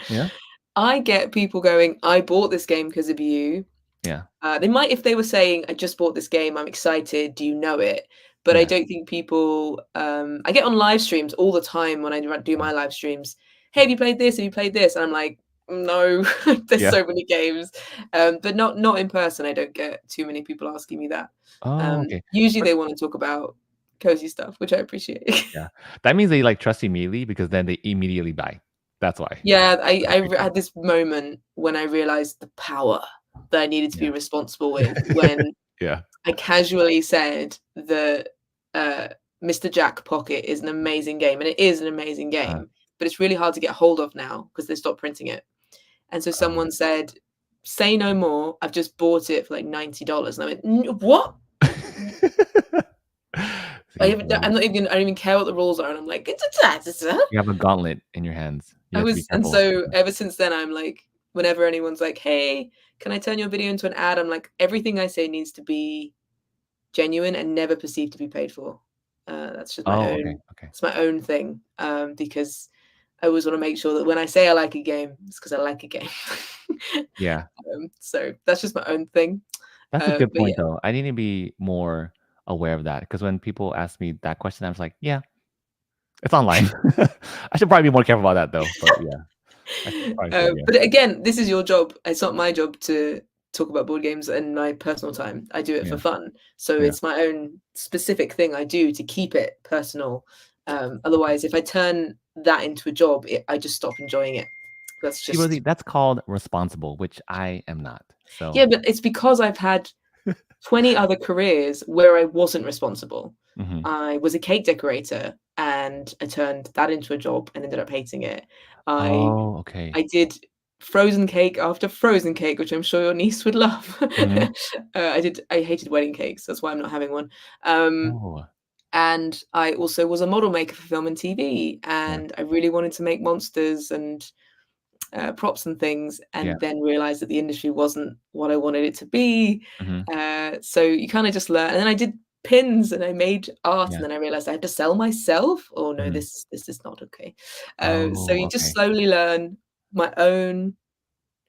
[SPEAKER 2] Yeah?
[SPEAKER 1] I get people going, I bought this game because of you.
[SPEAKER 2] Yeah.
[SPEAKER 1] They might if they were saying, "I just bought this game, I'm excited, do you know it?" But I
[SPEAKER 2] Yeah.
[SPEAKER 1] don't think people I get on live streams all the time when I do
[SPEAKER 2] Uh,
[SPEAKER 1] my live streams, "Hey, have you played this? Have you played this?" And I'm like, "No, there's
[SPEAKER 2] yeah.
[SPEAKER 1] so many games." But not in person, I don't get too many people asking me that.
[SPEAKER 2] Oh, okay.
[SPEAKER 1] Usually
[SPEAKER 2] But
[SPEAKER 1] they wanna talk about cozy stuff, which I appreciate.
[SPEAKER 2] yeah. That means they, like, trust you immediately because then they immediately buy. That's why.
[SPEAKER 1] Yeah,
[SPEAKER 2] For the
[SPEAKER 1] I
[SPEAKER 2] frequency.
[SPEAKER 1] had this moment when I realized the power that I needed to be
[SPEAKER 2] Yeah.
[SPEAKER 1] responsible with when
[SPEAKER 2] Yeah.
[SPEAKER 1] I casually said that uh, Mr. Jack Pocket is an amazing game, and it is an amazing
[SPEAKER 2] Uh,
[SPEAKER 1] game, but it's really hard to get hold of now because they stopped printing it. And so
[SPEAKER 2] oh.
[SPEAKER 1] someone said, "Say no more. I've just bought it for like $90." And I went, "What?
[SPEAKER 2] See,
[SPEAKER 1] I'm not even. I don't even care what the rules are." And I'm like, "It's a."
[SPEAKER 2] you have a gauntlet in your hands. You
[SPEAKER 1] I
[SPEAKER 2] have to be
[SPEAKER 1] was, and
[SPEAKER 2] careful.
[SPEAKER 1] so ever since then, I'm like, whenever anyone's like, "Hey, can I turn your video into an ad?" I'm like, everything I say needs to be genuine and never perceived to be paid for. That's just my
[SPEAKER 2] Oh, okay,
[SPEAKER 1] own.
[SPEAKER 2] okay.
[SPEAKER 1] It's my own thing because I always want to make sure that when I say I like a game, it's because I like a game.
[SPEAKER 2] Yeah.
[SPEAKER 1] So that's just my own thing.
[SPEAKER 2] That's a good
[SPEAKER 1] But
[SPEAKER 2] point,
[SPEAKER 1] yeah,
[SPEAKER 2] though. I need to be more aware of that because when people ask me that question, I was like, "Yeah, it's online." I should probably be more careful about that, though, but yeah, I probably should, yeah.
[SPEAKER 1] but again, this is your job. It's not my job to talk about board games in my personal time. I do it
[SPEAKER 2] Yeah,
[SPEAKER 1] for fun. So
[SPEAKER 2] yeah.
[SPEAKER 1] it's my own specific thing I do to keep it personal. Otherwise, if I turn that into a job, I just stop enjoying it. That's
[SPEAKER 2] See, Rosie,
[SPEAKER 1] just
[SPEAKER 2] that's called responsible, which I am not.
[SPEAKER 1] yeah,
[SPEAKER 2] So
[SPEAKER 1] but it's because I've had 20 other careers where I wasn't responsible.
[SPEAKER 2] mhm.
[SPEAKER 1] I was a cake decorator and I turned that into a job and ended up hating it. I
[SPEAKER 2] Oh, okay.
[SPEAKER 1] I did frozen cake after frozen cake, which I'm sure your niece would love.
[SPEAKER 2] Mhm.
[SPEAKER 1] I hated wedding cakes, that's why I'm not having one. Um,
[SPEAKER 2] Oh,
[SPEAKER 1] and I also was a model maker for film and TV,
[SPEAKER 2] yeah,
[SPEAKER 1] and I really wanted to make monsters and props and things,
[SPEAKER 2] yeah,
[SPEAKER 1] and then realized that the industry wasn't what I wanted it to be.
[SPEAKER 2] mhm,
[SPEAKER 1] So you kind of just learn. And then I did pins and I made art, and
[SPEAKER 2] yeah,
[SPEAKER 1] then I realized I had to sell myself. Oh no,
[SPEAKER 2] mhm.
[SPEAKER 1] this is not okay. So
[SPEAKER 2] Oh,
[SPEAKER 1] you just
[SPEAKER 2] okay.
[SPEAKER 1] slowly learn my own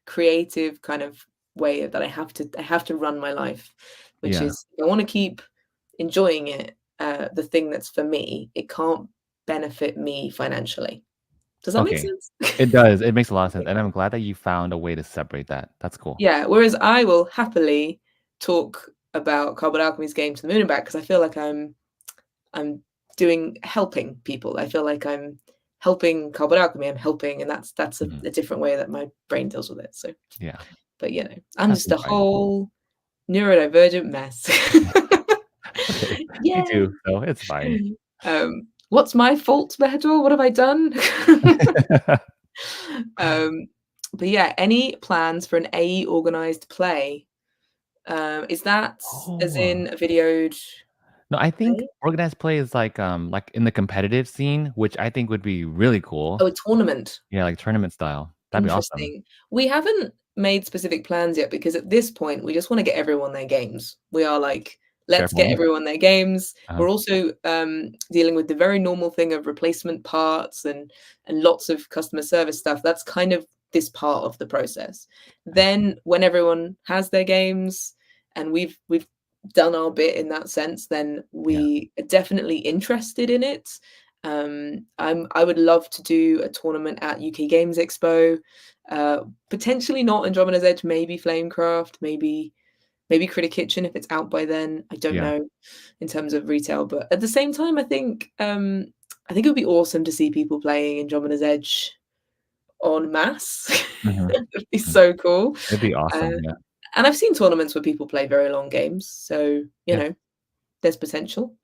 [SPEAKER 1] creative kind of way that I have to run my life, which
[SPEAKER 2] Yeah,
[SPEAKER 1] is if I want to keep enjoying it. The thing that's for me, it can't benefit me financially. Does that make
[SPEAKER 2] okay.
[SPEAKER 1] sense?
[SPEAKER 2] It does, it makes a lot of sense, and I'm glad that you found a way to separate that. That's cool.
[SPEAKER 1] Yeah, whereas I will happily talk about Cardboard Alchemy's game to the moon and back because I feel like I'm doing helping people. I feel like I'm helping Cardboard Alchemy. I'm helping, and that's a,
[SPEAKER 2] Mhm.
[SPEAKER 1] a different way that my brain deals with it. So,
[SPEAKER 2] Yeah,
[SPEAKER 1] but I'm
[SPEAKER 2] that's
[SPEAKER 1] just a
[SPEAKER 2] fine.
[SPEAKER 1] whole neurodivergent mess.
[SPEAKER 2] Okay, me
[SPEAKER 1] Yay!
[SPEAKER 2] too, so it's fine.
[SPEAKER 1] What's my fault, Behador? What have I done? um, but yeah, any plans for an AE organized play? Is that as
[SPEAKER 2] Oh.
[SPEAKER 1] in a videoed
[SPEAKER 2] No, I think
[SPEAKER 1] play?
[SPEAKER 2] organized play is like in the competitive scene, which I think would be really cool.
[SPEAKER 1] Oh, a tournament.
[SPEAKER 2] Yeah, like tournament style. That'd be awesome.
[SPEAKER 1] Interesting. We haven't made specific plans yet because at this point, we just wanna get everyone their games. We are like,
[SPEAKER 2] Fair
[SPEAKER 1] "Let's get
[SPEAKER 2] point.
[SPEAKER 1] everyone their games."
[SPEAKER 2] Uh-huh.
[SPEAKER 1] We're also, dealing with the very normal thing of replacement parts and lots of customer service stuff. That's kind of this part of the process.
[SPEAKER 2] I see.
[SPEAKER 1] Then when everyone has their games and we've done our bit in that sense, then
[SPEAKER 2] Yeah.
[SPEAKER 1] we are definitely interested in it. I would love to do a tournament at UK Games Expo. Potentially not Andromeda's Edge, maybe Flamecraft, maybe Critter Kitchen if it's out by then. I don't
[SPEAKER 2] Yeah.
[SPEAKER 1] know in terms of retail, but at the same time, I think it would be awesome to see people playing Andromeda's Edge en masse.
[SPEAKER 2] Mhm.
[SPEAKER 1] It'd be so cool.
[SPEAKER 2] It'd be
[SPEAKER 1] Uh,
[SPEAKER 2] awesome. Yeah.
[SPEAKER 1] and I've seen tournaments where people play very long games, so
[SPEAKER 2] Yeah.
[SPEAKER 1] there's potential.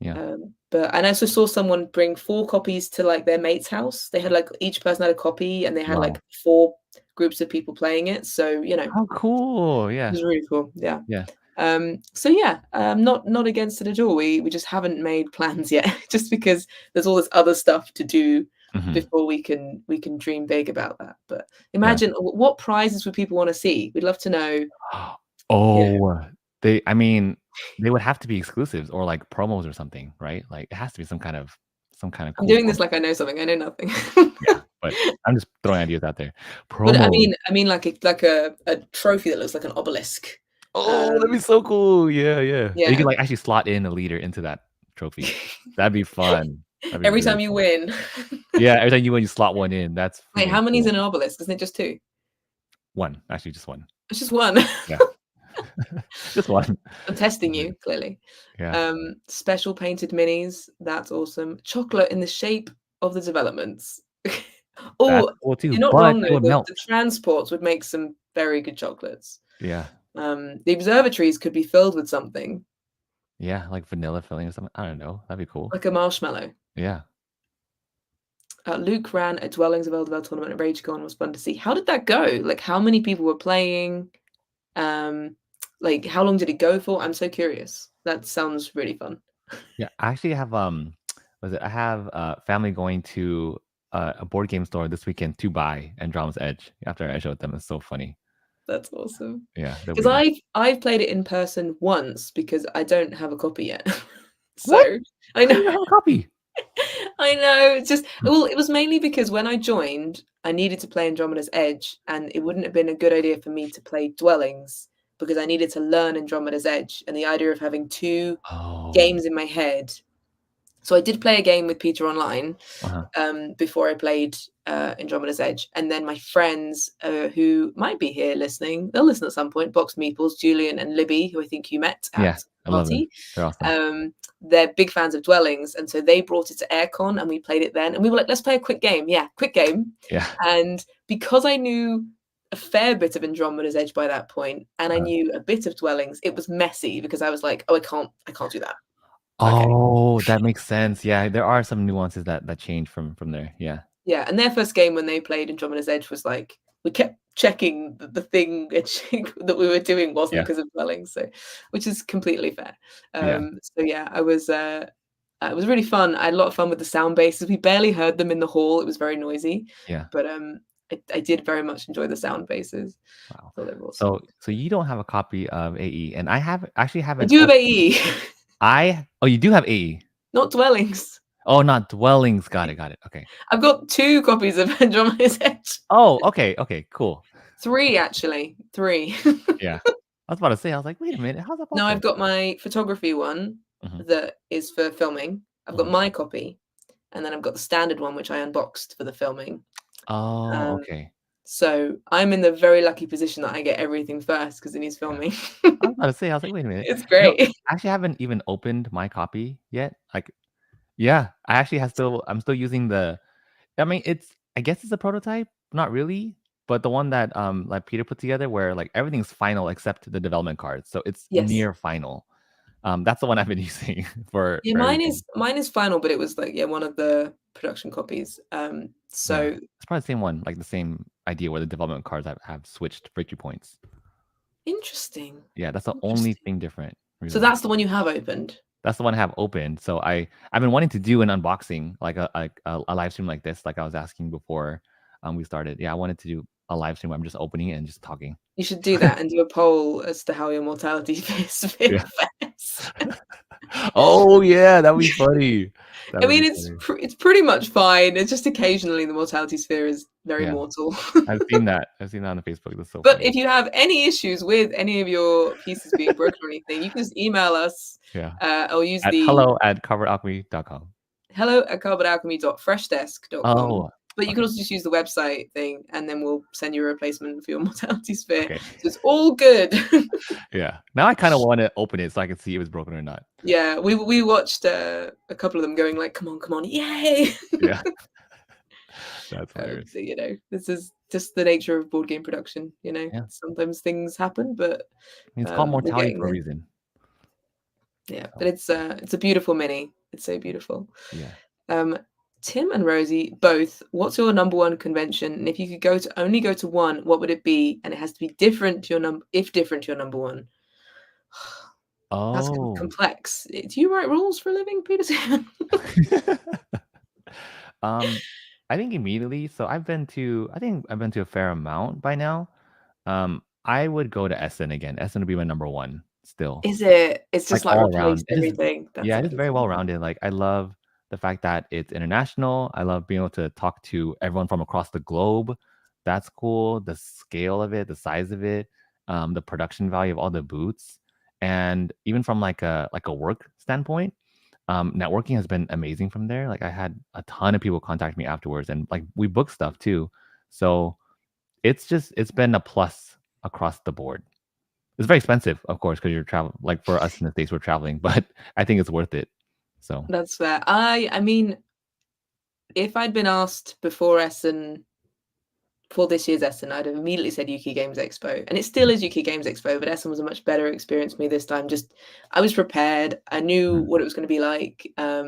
[SPEAKER 2] Yeah.
[SPEAKER 1] But I also saw someone bring 4 copies to like their mate's house. They had like each person had a copy, and they had
[SPEAKER 2] Wow.
[SPEAKER 1] like 4 groups of people playing it. So
[SPEAKER 2] How cool.
[SPEAKER 1] it
[SPEAKER 2] Yeah.
[SPEAKER 1] was really cool. Yeah.
[SPEAKER 2] Yeah.
[SPEAKER 1] So yeah, not against it at all. We just haven't made plans yet, just because there's all this other stuff to do
[SPEAKER 2] Mhm.
[SPEAKER 1] before we can dream big about that. But
[SPEAKER 2] Yeah.
[SPEAKER 1] imagine what prizes would people want to see? We'd love to know.
[SPEAKER 2] Oh, I mean, they would have to be exclusives or like promos or something, right? Like it has to be some kind of
[SPEAKER 1] I'm
[SPEAKER 2] cool
[SPEAKER 1] doing this
[SPEAKER 2] promo.
[SPEAKER 1] like I know something. I know nothing.
[SPEAKER 2] Yeah, but I'm just throwing ideas out there.
[SPEAKER 1] But
[SPEAKER 2] Promos.
[SPEAKER 1] I mean like a trophy that looks like an obelisk.
[SPEAKER 2] Oh, that'd be so cool. Yeah, yeah. And you
[SPEAKER 1] Yeah.
[SPEAKER 2] can like actually slot in a leader into that trophy. That'd be fun. That'd be
[SPEAKER 1] Every
[SPEAKER 2] really
[SPEAKER 1] time you
[SPEAKER 2] fun.
[SPEAKER 1] win.
[SPEAKER 2] Yeah, every time you slot one in, that's
[SPEAKER 1] Wait,
[SPEAKER 2] freaking
[SPEAKER 1] how many is
[SPEAKER 2] cool.
[SPEAKER 1] in an obelisk? Isn't it just 2?
[SPEAKER 2] One, actually just one.
[SPEAKER 1] It's just 1.
[SPEAKER 2] Yeah. Just one.
[SPEAKER 1] I'm testing you, clearly.
[SPEAKER 2] Yeah.
[SPEAKER 1] Special painted minis, that's awesome. Chocolate in the shape of the developments.
[SPEAKER 2] That's
[SPEAKER 1] Oh,
[SPEAKER 2] cool too,
[SPEAKER 1] you're not
[SPEAKER 2] but
[SPEAKER 1] wrong
[SPEAKER 2] it
[SPEAKER 1] though,
[SPEAKER 2] would melt.
[SPEAKER 1] the transports would make some very good chocolates.
[SPEAKER 2] Yeah.
[SPEAKER 1] The observatories could be filled with something,
[SPEAKER 2] Yeah, like vanilla filling or something. I don't know. That'd be cool.
[SPEAKER 1] like a marshmallow.
[SPEAKER 2] Yeah.
[SPEAKER 1] Luke ran a Dwellings of Eldervale tournament at RageCon, was fun to see. How did that go? Like, how many people were playing? Like, how long did it go for? I'm so curious. That sounds really fun.
[SPEAKER 2] Yeah, I actually have I have family going to a board game store this weekend to buy Andromeda's Edge after I showed them. It's so funny.
[SPEAKER 1] That's awesome.
[SPEAKER 2] Yeah, they'll
[SPEAKER 1] Because
[SPEAKER 2] be
[SPEAKER 1] I've played it in person once because I don't have a copy yet.
[SPEAKER 2] What?
[SPEAKER 1] So I
[SPEAKER 2] How do
[SPEAKER 1] know.
[SPEAKER 2] you not have a copy?
[SPEAKER 1] I know. It's just it was mainly because when I joined, I needed to play Andromeda's Edge, and it wouldn't have been a good idea for me to play Dwellings because I needed to learn Andromeda's Edge, and the idea of having 2
[SPEAKER 2] Oh.
[SPEAKER 1] games in my head. So I did play a game with Peter online
[SPEAKER 2] Uh-huh.
[SPEAKER 1] before I played Andromeda's Edge, and then my friends who might be here listening, they'll listen at some point. Box Meeples, Julian, and Libby, who I think you met
[SPEAKER 2] Yeah,
[SPEAKER 1] at
[SPEAKER 2] I love them.
[SPEAKER 1] party.
[SPEAKER 2] They're awesome.
[SPEAKER 1] They're big fans of Dwellings, and so they brought it to Aircon, and we played it then. And we were like, let's play a quick game. Yeah, quick game.
[SPEAKER 2] Yeah.
[SPEAKER 1] And because I knew a fair bit of Andromeda's Edge by that point, and I
[SPEAKER 2] Uh-huh.
[SPEAKER 1] knew a bit of Dwellings, it was messy because I was like, oh, I can't do that. Okay.
[SPEAKER 2] Oh, that makes sense. Yeah, there are some nuances that change from there. Yeah.
[SPEAKER 1] Yeah, and their first game when they played Andromeda's Edge was like, we kept checking the thing that we were doing wasn't
[SPEAKER 2] Yeah.
[SPEAKER 1] because of Dwellings, so which is completely fair.
[SPEAKER 2] Yeah.
[SPEAKER 1] So yeah, it was really fun. I had a lot of fun with the sound bases. We barely heard them in the hall. It was very noisy,
[SPEAKER 2] Yeah.
[SPEAKER 1] but I did very much enjoy the sound bases.
[SPEAKER 2] Wow.
[SPEAKER 1] I thought they were awesome.
[SPEAKER 2] So you don't have a copy of AE, and I actually have
[SPEAKER 1] I
[SPEAKER 2] an
[SPEAKER 1] do have
[SPEAKER 2] open-
[SPEAKER 1] AE,
[SPEAKER 2] Oh, you do have AE.
[SPEAKER 1] not Dwellings.
[SPEAKER 2] Oh, not Dwellings. Got it. Okay.
[SPEAKER 1] I've got 2 copies of Andromeda's Edge.
[SPEAKER 2] Oh, okay, cool.
[SPEAKER 1] 3 actually. 3.
[SPEAKER 2] Yeah. I was about to say, I was like, wait a minute, how's that possible?
[SPEAKER 1] No, I've got my photography one that is for filming. I've got my copy, and then I've got the standard one, which I unboxed for the filming.
[SPEAKER 2] Oh, okay.
[SPEAKER 1] So I'm in the very lucky position that I get everything first because it needs filming.
[SPEAKER 2] I was about to say, I was like, wait a minute.
[SPEAKER 1] It's great.
[SPEAKER 2] I actually haven't even opened my copy yet. Like, yeah, I'm still using I mean, I guess it's a prototype, not really, but the one that like Peter put together where like everything's final except the development cards. So it's
[SPEAKER 1] Yes.
[SPEAKER 2] near final. That's the one I've been using for
[SPEAKER 1] mine
[SPEAKER 2] everything.
[SPEAKER 1] is final, but it was like one of the production copies. So
[SPEAKER 2] Yeah. It's probably the same one, like the same idea where the development cards have switched victory points.
[SPEAKER 1] interesting.
[SPEAKER 2] Yeah, that's the only thing different. Really.
[SPEAKER 1] So that's the one you have opened.
[SPEAKER 2] That's the one I have opened. So I've been wanting to do an unboxing, like a live stream like this, like I was asking before we started. Yeah, I wanted to do a live stream where I'm just opening it and just talking.
[SPEAKER 1] You should do that and do a poll as to how your mortality fares.
[SPEAKER 2] Oh yeah, that'd be funny.
[SPEAKER 1] I mean, it's pretty much fine. It's just occasionally the mortality sphere is very mortal.
[SPEAKER 2] I've seen that on the Facebook. That's so
[SPEAKER 1] But
[SPEAKER 2] funny.
[SPEAKER 1] if you have any issues with any of your pieces being broken or anything, you can just email us.
[SPEAKER 2] Yeah.
[SPEAKER 1] Or use
[SPEAKER 2] at
[SPEAKER 1] the
[SPEAKER 2] hello@cardboardalchemy.com.
[SPEAKER 1] hello@cardboardalchemy.freshdesk.com.
[SPEAKER 2] Oh,
[SPEAKER 1] But you can
[SPEAKER 2] okay,
[SPEAKER 1] also just use the website thing, and then we'll send you a replacement for your mortality sphere.
[SPEAKER 2] okay.
[SPEAKER 1] So it's all good.
[SPEAKER 2] Yeah. Now I kind of want to open it so I can see if it's broken or not.
[SPEAKER 1] Yeah, we watched a couple of them going like, come on, yay!
[SPEAKER 2] Yeah. That's hilarious.
[SPEAKER 1] You know, this is just the nature of board game production. You know,
[SPEAKER 2] Yeah.
[SPEAKER 1] sometimes things happen, but
[SPEAKER 2] I mean, it's called
[SPEAKER 1] we're
[SPEAKER 2] mortality
[SPEAKER 1] getting
[SPEAKER 2] for a
[SPEAKER 1] there.
[SPEAKER 2] reason.
[SPEAKER 1] Yeah, but
[SPEAKER 2] So,
[SPEAKER 1] it's a beautiful mini. It's so beautiful.
[SPEAKER 2] yeah.
[SPEAKER 1] Um, Tim and Rosie, both. What's your number one convention? And if you could only go to one, what would it be? And it has to be different to your different to your number one. That's
[SPEAKER 2] Oh.
[SPEAKER 1] complex. Do you write rules for a living, Peter?
[SPEAKER 2] um, I think immediately. So I think I've been to a fair amount by now. I would go to Essen again. Essen would be my number one still.
[SPEAKER 1] Is it? It's
[SPEAKER 2] Like
[SPEAKER 1] just like
[SPEAKER 2] all around.
[SPEAKER 1] replaced everything. That's
[SPEAKER 2] Yeah, it is very well
[SPEAKER 1] amazing.
[SPEAKER 2] rounded. Like I love the fact that it's international. I love being able to talk to everyone from across the globe. That's cool. The scale of it, the size of it, the production value of all the booths, and even from like a work standpoint, networking has been amazing from there. Like I had a ton of people contact me afterwards, and like we book stuff too. So it's been a plus across the board. It's very expensive, of course, because you're traveling. Like for us in the States, we're traveling, but I think it's worth it. So
[SPEAKER 1] That's fair. I mean, if I'd been asked before Essen for this year's Essen, I'd have immediately said UK Games Expo, and it still is UK Games Expo. But Essen was a much better experience for me this time. Just I was prepared. I knew
[SPEAKER 2] mhm,
[SPEAKER 1] what it was going to be like,
[SPEAKER 2] yeah,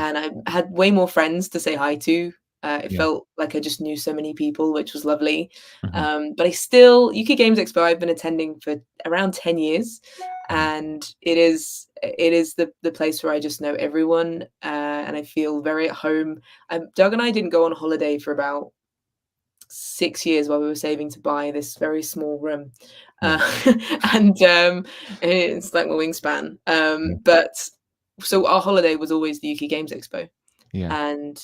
[SPEAKER 1] and I had way more friends to say hi to. It
[SPEAKER 2] yeah,
[SPEAKER 1] felt like I just knew so many people, which was lovely.
[SPEAKER 2] mhm,
[SPEAKER 1] But I still UK Games Expo. I've been attending for around 10 years,
[SPEAKER 2] mhm,
[SPEAKER 1] and it is the place where I just know everyone, and I feel very at home. Doug and I didn't go on holiday for about 6 years while we were saving to buy this very small room.
[SPEAKER 2] yeah,
[SPEAKER 1] And it's like my wingspan.
[SPEAKER 2] yeah,
[SPEAKER 1] But so our holiday was always the UK Games Expo,
[SPEAKER 2] yeah.
[SPEAKER 1] and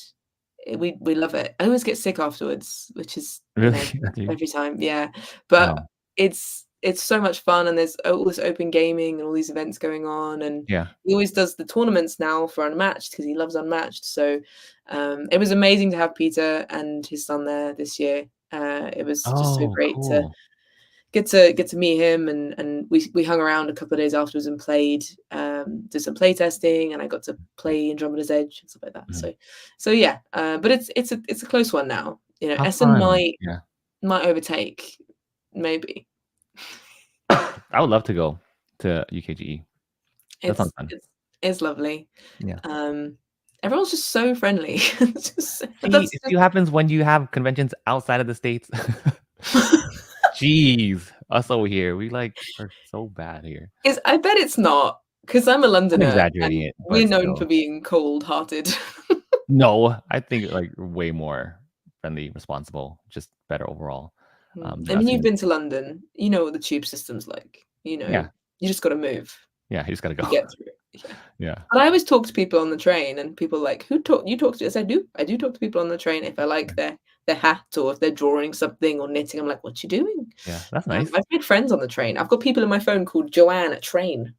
[SPEAKER 1] we love it. I always get sick afterwards, which is, you
[SPEAKER 2] Really?
[SPEAKER 1] know,
[SPEAKER 2] That's you?
[SPEAKER 1] every time, yeah. But
[SPEAKER 2] Oh,
[SPEAKER 1] it's so much fun, and there's all this open gaming and all these events going on, and
[SPEAKER 2] yeah.
[SPEAKER 1] he always does the tournaments now for Unmatched because he loves Unmatched. So it was amazing to have Peter and his son there this year. It was just so
[SPEAKER 2] Oh,
[SPEAKER 1] great to
[SPEAKER 2] cool.
[SPEAKER 1] get to meet him, and we hung around a couple of days afterwards and played, did some play testing, and I got to play Andromeda's Edge and stuff like that.
[SPEAKER 2] Mhm.
[SPEAKER 1] So yeah, but it's a close one now. You know,
[SPEAKER 2] How
[SPEAKER 1] Essen
[SPEAKER 2] fun.
[SPEAKER 1] might
[SPEAKER 2] Yeah.
[SPEAKER 1] might overtake, maybe.
[SPEAKER 2] I would love to go to UKGE. That sounds
[SPEAKER 1] It's
[SPEAKER 2] fun.
[SPEAKER 1] it's it's lovely.
[SPEAKER 2] Yeah.
[SPEAKER 1] Um, everyone's just so friendly. But
[SPEAKER 2] See,
[SPEAKER 1] that's
[SPEAKER 2] it
[SPEAKER 1] just
[SPEAKER 2] still happens when you have conventions outside of the States. Jeez, us over here, we like are so bad here.
[SPEAKER 1] I bet it's not, because 'cause I'm a
[SPEAKER 2] I'm
[SPEAKER 1] Londoner
[SPEAKER 2] exaggerating
[SPEAKER 1] and
[SPEAKER 2] it,
[SPEAKER 1] we're
[SPEAKER 2] but
[SPEAKER 1] known for
[SPEAKER 2] still.
[SPEAKER 1] being cold-hearted.
[SPEAKER 2] No, I think like way more friendly, responsible, just better overall,
[SPEAKER 1] I
[SPEAKER 2] than
[SPEAKER 1] mean,
[SPEAKER 2] us
[SPEAKER 1] you've
[SPEAKER 2] in the
[SPEAKER 1] been to
[SPEAKER 2] States.
[SPEAKER 1] London, you know what the tube system's like, you know,
[SPEAKER 2] Yeah,
[SPEAKER 1] you just gotta move
[SPEAKER 2] yeah, you just gotta
[SPEAKER 1] to
[SPEAKER 2] go.
[SPEAKER 1] get through it. Yeah.
[SPEAKER 2] Yeah.
[SPEAKER 1] But I always talk to people on the train, and people are like, "Who talk you talk to?" Yes, I do. I do talk to people on the train if I like their hat, or if they're drawing something or knitting. I'm like, "What you doing?"
[SPEAKER 2] Yeah, that's nice.
[SPEAKER 1] I've made friends on the train. I've got people in my phone called Joanne at Train.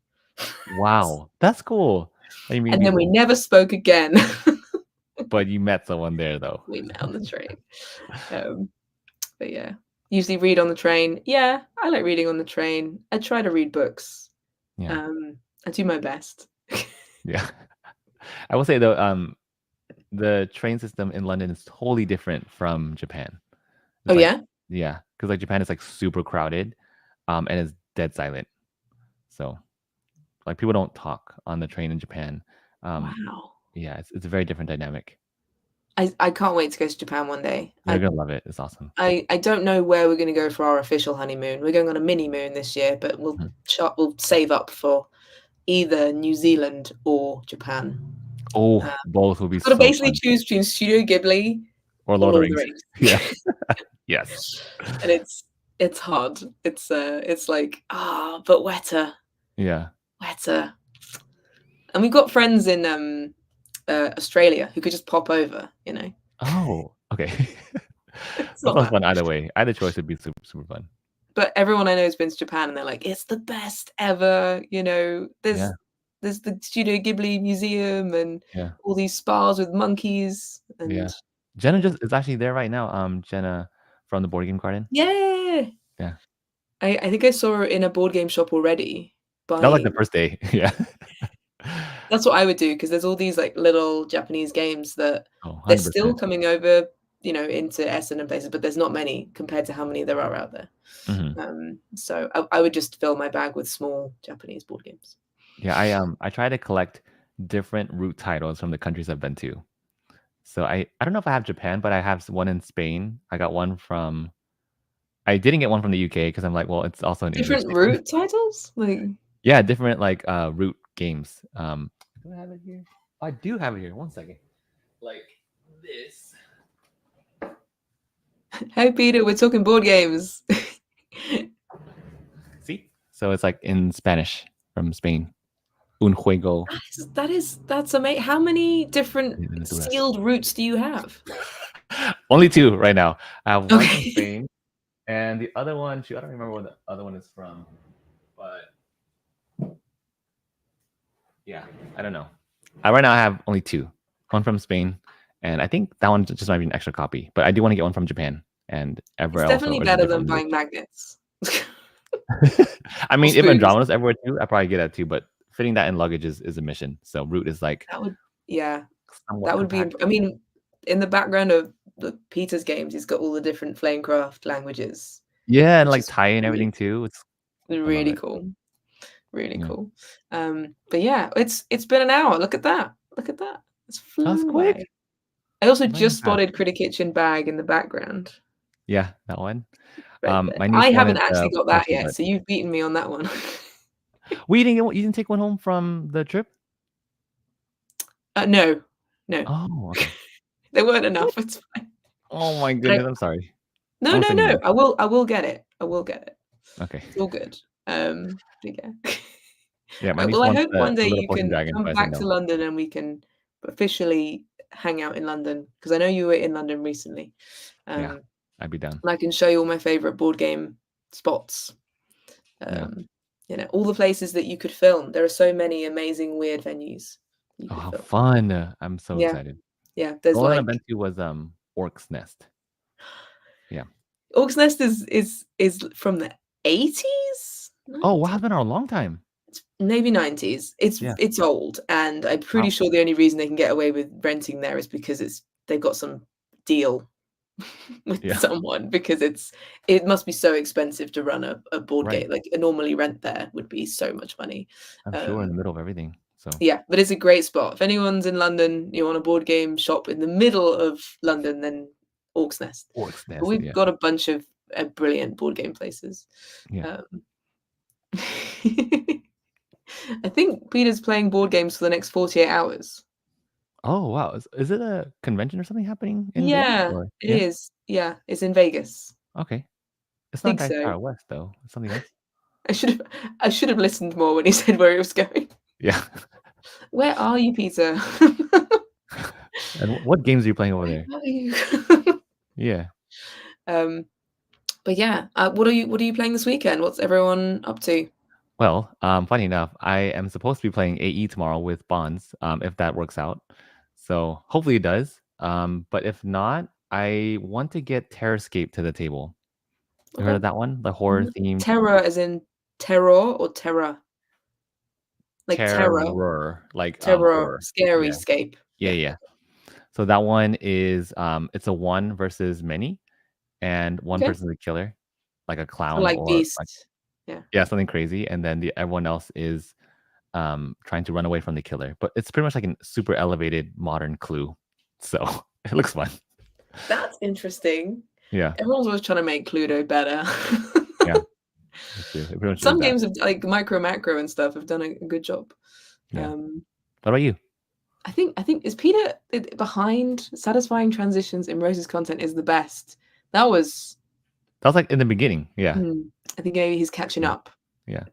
[SPEAKER 2] Wow, that's cool that you meet
[SPEAKER 1] And then we
[SPEAKER 2] people,
[SPEAKER 1] never spoke again.
[SPEAKER 2] but you met someone there though.
[SPEAKER 1] We met on the train. Um, but yeah, usually read on the train. Yeah, I like reading on the train. I try to read books.
[SPEAKER 2] Yeah,
[SPEAKER 1] Um, I do my best.
[SPEAKER 2] yeah. I will say though, the train system in London is totally different from Japan.
[SPEAKER 1] Oh,
[SPEAKER 2] It's like
[SPEAKER 1] yeah?
[SPEAKER 2] yeah, because like Japan is like super crowded, and it's dead silent. So like people don't talk on the train in Japan. Um,
[SPEAKER 1] Wow.
[SPEAKER 2] yeah, it's a very different dynamic.
[SPEAKER 1] I can't wait to go to Japan one day.
[SPEAKER 2] You're gonna love it. It's awesome.
[SPEAKER 1] I don't know where we're gonna go for our official honeymoon. We're going on a mini moon this year, but
[SPEAKER 2] Mhm.
[SPEAKER 1] we'll save up for either New Zealand or Japan.
[SPEAKER 2] Oh, both will be
[SPEAKER 1] Got to
[SPEAKER 2] so
[SPEAKER 1] basically
[SPEAKER 2] fun.
[SPEAKER 1] choose between Studio Ghibli
[SPEAKER 2] Or
[SPEAKER 1] or
[SPEAKER 2] Lord of the
[SPEAKER 1] Lord of the
[SPEAKER 2] Rings.
[SPEAKER 1] Rings.
[SPEAKER 2] Yeah. Yes.
[SPEAKER 1] And it's hard. It's like, but wetter,
[SPEAKER 2] Yeah.
[SPEAKER 1] wetter. And we've got friends in Australia who could just pop over, you know.
[SPEAKER 2] Oh, okay.
[SPEAKER 1] It's
[SPEAKER 2] That
[SPEAKER 1] not
[SPEAKER 2] sounds
[SPEAKER 1] that
[SPEAKER 2] fun
[SPEAKER 1] bad.
[SPEAKER 2] either way. Either choice would be super, super fun.
[SPEAKER 1] But everyone I know has been to Japan, and they're like, it's the best ever, you know. There's
[SPEAKER 2] Yeah.
[SPEAKER 1] there's the Studio Ghibli Museum and
[SPEAKER 2] Yeah.
[SPEAKER 1] all these spas with monkeys
[SPEAKER 2] Yeah.
[SPEAKER 1] and
[SPEAKER 2] Jenna
[SPEAKER 1] yeah.
[SPEAKER 2] just is actually there right now. Jenna from the Board Game Garden.
[SPEAKER 1] Yeah.
[SPEAKER 2] Yeah.
[SPEAKER 1] I think I saw her in a board game shop already
[SPEAKER 2] That was like
[SPEAKER 1] buying.
[SPEAKER 2] the first day. Yeah.
[SPEAKER 1] That's what I would do because there's all these like little Japanese games that
[SPEAKER 2] Oh,
[SPEAKER 1] they're still
[SPEAKER 2] 100%.
[SPEAKER 1] coming over, into Essen and places, but there's not many compared to how many there are out there.
[SPEAKER 2] Mhm.
[SPEAKER 1] So I would just fill my bag with small Japanese board games.
[SPEAKER 2] Yeah, I try to collect different root titles from the countries I've been to. So I don't know if I have Japan, but I have one in Spain. I got one from I didn't get one from the UK because I'm like, well, it's also in English.
[SPEAKER 1] Different root titles? Like
[SPEAKER 2] Yeah, different like root games. Do I have it here? I do have it here. One second. Like this.
[SPEAKER 1] hey Peter, we're talking board games.
[SPEAKER 2] See? So it's like in Spanish from Spain. Un juego
[SPEAKER 1] That's amazing. How many different
[SPEAKER 2] de aventuras.
[SPEAKER 1] sealed roots do you have?
[SPEAKER 2] Only two right now. I have one from
[SPEAKER 1] Okay.
[SPEAKER 2] Spain, and the other one, shoot, I don't remember where the other one is from, but yeah, I don't know. Right now I have only two. One from Spain, and I think that one just might be an extra copy. But I do want to get one from Japan, and
[SPEAKER 1] It's
[SPEAKER 2] everywhere else
[SPEAKER 1] definitely
[SPEAKER 2] is a
[SPEAKER 1] better than
[SPEAKER 2] different root.
[SPEAKER 1] buying magnets.
[SPEAKER 2] I
[SPEAKER 1] Or
[SPEAKER 2] mean, if
[SPEAKER 1] spoons.
[SPEAKER 2] Andromeda's everywhere too, I probably get that too. But fitting that in luggage is a mission. So root is like
[SPEAKER 1] That would yeah,
[SPEAKER 2] somewhat
[SPEAKER 1] that would be
[SPEAKER 2] compact.
[SPEAKER 1] I mean, in the background of the Peter's games, he's got all the different Flamecraft languages,
[SPEAKER 2] Yeah, and
[SPEAKER 1] which
[SPEAKER 2] like
[SPEAKER 1] is
[SPEAKER 2] tie and
[SPEAKER 1] really,
[SPEAKER 2] everything too. I love
[SPEAKER 1] really
[SPEAKER 2] it.
[SPEAKER 1] cool. Really
[SPEAKER 2] Yeah,
[SPEAKER 1] cool. But yeah, it's been an hour. Look at that. Look at that. It's
[SPEAKER 2] that was
[SPEAKER 1] flown
[SPEAKER 2] quick.
[SPEAKER 1] by. I also
[SPEAKER 2] Lightning
[SPEAKER 1] just
[SPEAKER 2] fast.
[SPEAKER 1] spotted Critter Kitchen bag in the background
[SPEAKER 2] Yeah, that one.
[SPEAKER 1] right there.
[SPEAKER 2] My niece
[SPEAKER 1] I haven't
[SPEAKER 2] wanted
[SPEAKER 1] actually
[SPEAKER 2] the
[SPEAKER 1] got that
[SPEAKER 2] plushie,
[SPEAKER 1] yet,
[SPEAKER 2] but
[SPEAKER 1] so you've beaten me on that one.
[SPEAKER 2] you didn't take one home from the trip?
[SPEAKER 1] No, no,
[SPEAKER 2] Oh, okay.
[SPEAKER 1] there weren't
[SPEAKER 2] What?
[SPEAKER 1] enough. It's fine.
[SPEAKER 2] Oh my
[SPEAKER 1] But
[SPEAKER 2] goodness, I'm sorry.
[SPEAKER 1] no,
[SPEAKER 2] I'm
[SPEAKER 1] no,
[SPEAKER 2] sending
[SPEAKER 1] no.
[SPEAKER 2] you.
[SPEAKER 1] I will get it. I will get it.
[SPEAKER 2] Okay.
[SPEAKER 1] It's all good. But yeah.
[SPEAKER 2] Yeah, my
[SPEAKER 1] Alright,
[SPEAKER 2] niece
[SPEAKER 1] well, I
[SPEAKER 2] wants
[SPEAKER 1] hope one day
[SPEAKER 2] the little
[SPEAKER 1] you
[SPEAKER 2] potion
[SPEAKER 1] can
[SPEAKER 2] dragon,
[SPEAKER 1] come
[SPEAKER 2] but I said
[SPEAKER 1] back to
[SPEAKER 2] no.
[SPEAKER 1] London and we can officially hang out in London because I know you were in London recently.
[SPEAKER 2] Yeah,
[SPEAKER 1] Um,
[SPEAKER 2] I'd be done.
[SPEAKER 1] and I can show you all my favorite board game spots.
[SPEAKER 2] Yeah.
[SPEAKER 1] Um, all the places that you could film. There are so many amazing weird venues you
[SPEAKER 2] Oh,
[SPEAKER 1] could
[SPEAKER 2] how
[SPEAKER 1] film.
[SPEAKER 2] fun. I'm so
[SPEAKER 1] Yeah,
[SPEAKER 2] excited.
[SPEAKER 1] yeah.
[SPEAKER 2] The
[SPEAKER 1] There's
[SPEAKER 2] only one I've
[SPEAKER 1] like
[SPEAKER 2] been to was Orc's Nest. Yeah.
[SPEAKER 1] Orc's Nest is from the 80s,
[SPEAKER 2] Oh, wow,
[SPEAKER 1] 90s,
[SPEAKER 2] it's been a long time.
[SPEAKER 1] maybe 90s. It's
[SPEAKER 2] Yeah.
[SPEAKER 1] it's old, and I'm pretty
[SPEAKER 2] Wow.
[SPEAKER 1] sure the only reason they can get away with renting there is because they've got some deal with
[SPEAKER 2] Yeah.
[SPEAKER 1] someone because it must be so expensive to run a board
[SPEAKER 2] Right.
[SPEAKER 1] game. Like a normally rent there would be so much money.
[SPEAKER 2] I'm sure in
[SPEAKER 1] Um,
[SPEAKER 2] the middle of everything. So
[SPEAKER 1] yeah, but it's a great spot. If anyone's in London, you want a board game shop in the middle of London, then Orc's Nest.
[SPEAKER 2] Orc's
[SPEAKER 1] But
[SPEAKER 2] Nest.
[SPEAKER 1] we've
[SPEAKER 2] Yeah.
[SPEAKER 1] got a bunch of brilliant board game places.
[SPEAKER 2] Yeah.
[SPEAKER 1] Um, I think Peter's playing board games for the next 48 hours.
[SPEAKER 2] Oh, wow. Is it a convention or something happening in Vegas?
[SPEAKER 1] Yeah,
[SPEAKER 2] Or
[SPEAKER 1] it
[SPEAKER 2] yeah.
[SPEAKER 1] is. Yeah, it's in Vegas.
[SPEAKER 2] Okay. It's
[SPEAKER 1] I
[SPEAKER 2] not
[SPEAKER 1] think
[SPEAKER 2] Guy
[SPEAKER 1] so.
[SPEAKER 2] Star West though. It's something else.
[SPEAKER 1] I should have listened more when he said where he was going.
[SPEAKER 2] Yeah.
[SPEAKER 1] Where are you, Peter?
[SPEAKER 2] And what games are you playing over
[SPEAKER 1] Where
[SPEAKER 2] there?
[SPEAKER 1] are you?
[SPEAKER 2] Yeah.
[SPEAKER 1] um, but yeah, what are you playing this weekend? What's everyone up to?
[SPEAKER 2] Well, funny enough, I am supposed to be playing AE tomorrow with Bonds, if that works out. So hopefully it does. But if not, I want to get Terrascape to the table. You heard
[SPEAKER 1] Okay.
[SPEAKER 2] of that one? The horror themed
[SPEAKER 1] Terror as in terror or terror? Like terror,
[SPEAKER 2] terror, like
[SPEAKER 1] terror,
[SPEAKER 2] horror.
[SPEAKER 1] scary
[SPEAKER 2] Yeah.
[SPEAKER 1] scape.
[SPEAKER 2] Yeah,
[SPEAKER 1] Yeah.
[SPEAKER 2] yeah. So that one is it's a one versus many, and one
[SPEAKER 1] Okay.
[SPEAKER 2] person's a killer, like a
[SPEAKER 1] So
[SPEAKER 2] clown
[SPEAKER 1] like
[SPEAKER 2] or like
[SPEAKER 1] Beast. Yeah.
[SPEAKER 2] yeah, something crazy, and then everyone else is trying to run away from the killer. But it's pretty much like a super elevated modern Clue. So it looks fun.
[SPEAKER 1] That's interesting.
[SPEAKER 2] Yeah,
[SPEAKER 1] Everyone's always trying to make Cluedo better.
[SPEAKER 2] yeah, that's true. It pretty much is
[SPEAKER 1] Some
[SPEAKER 2] that.
[SPEAKER 1] games have like Micro Macro and stuff have done a good job.
[SPEAKER 2] Yeah.
[SPEAKER 1] Um,
[SPEAKER 2] What about you?
[SPEAKER 1] I think is Peter behind satisfying transitions in Rose's content is the best. That was
[SPEAKER 2] That was like in the beginning. Yeah.
[SPEAKER 1] I think maybe he's catching
[SPEAKER 2] Yeah.
[SPEAKER 1] up.
[SPEAKER 2] Yeah.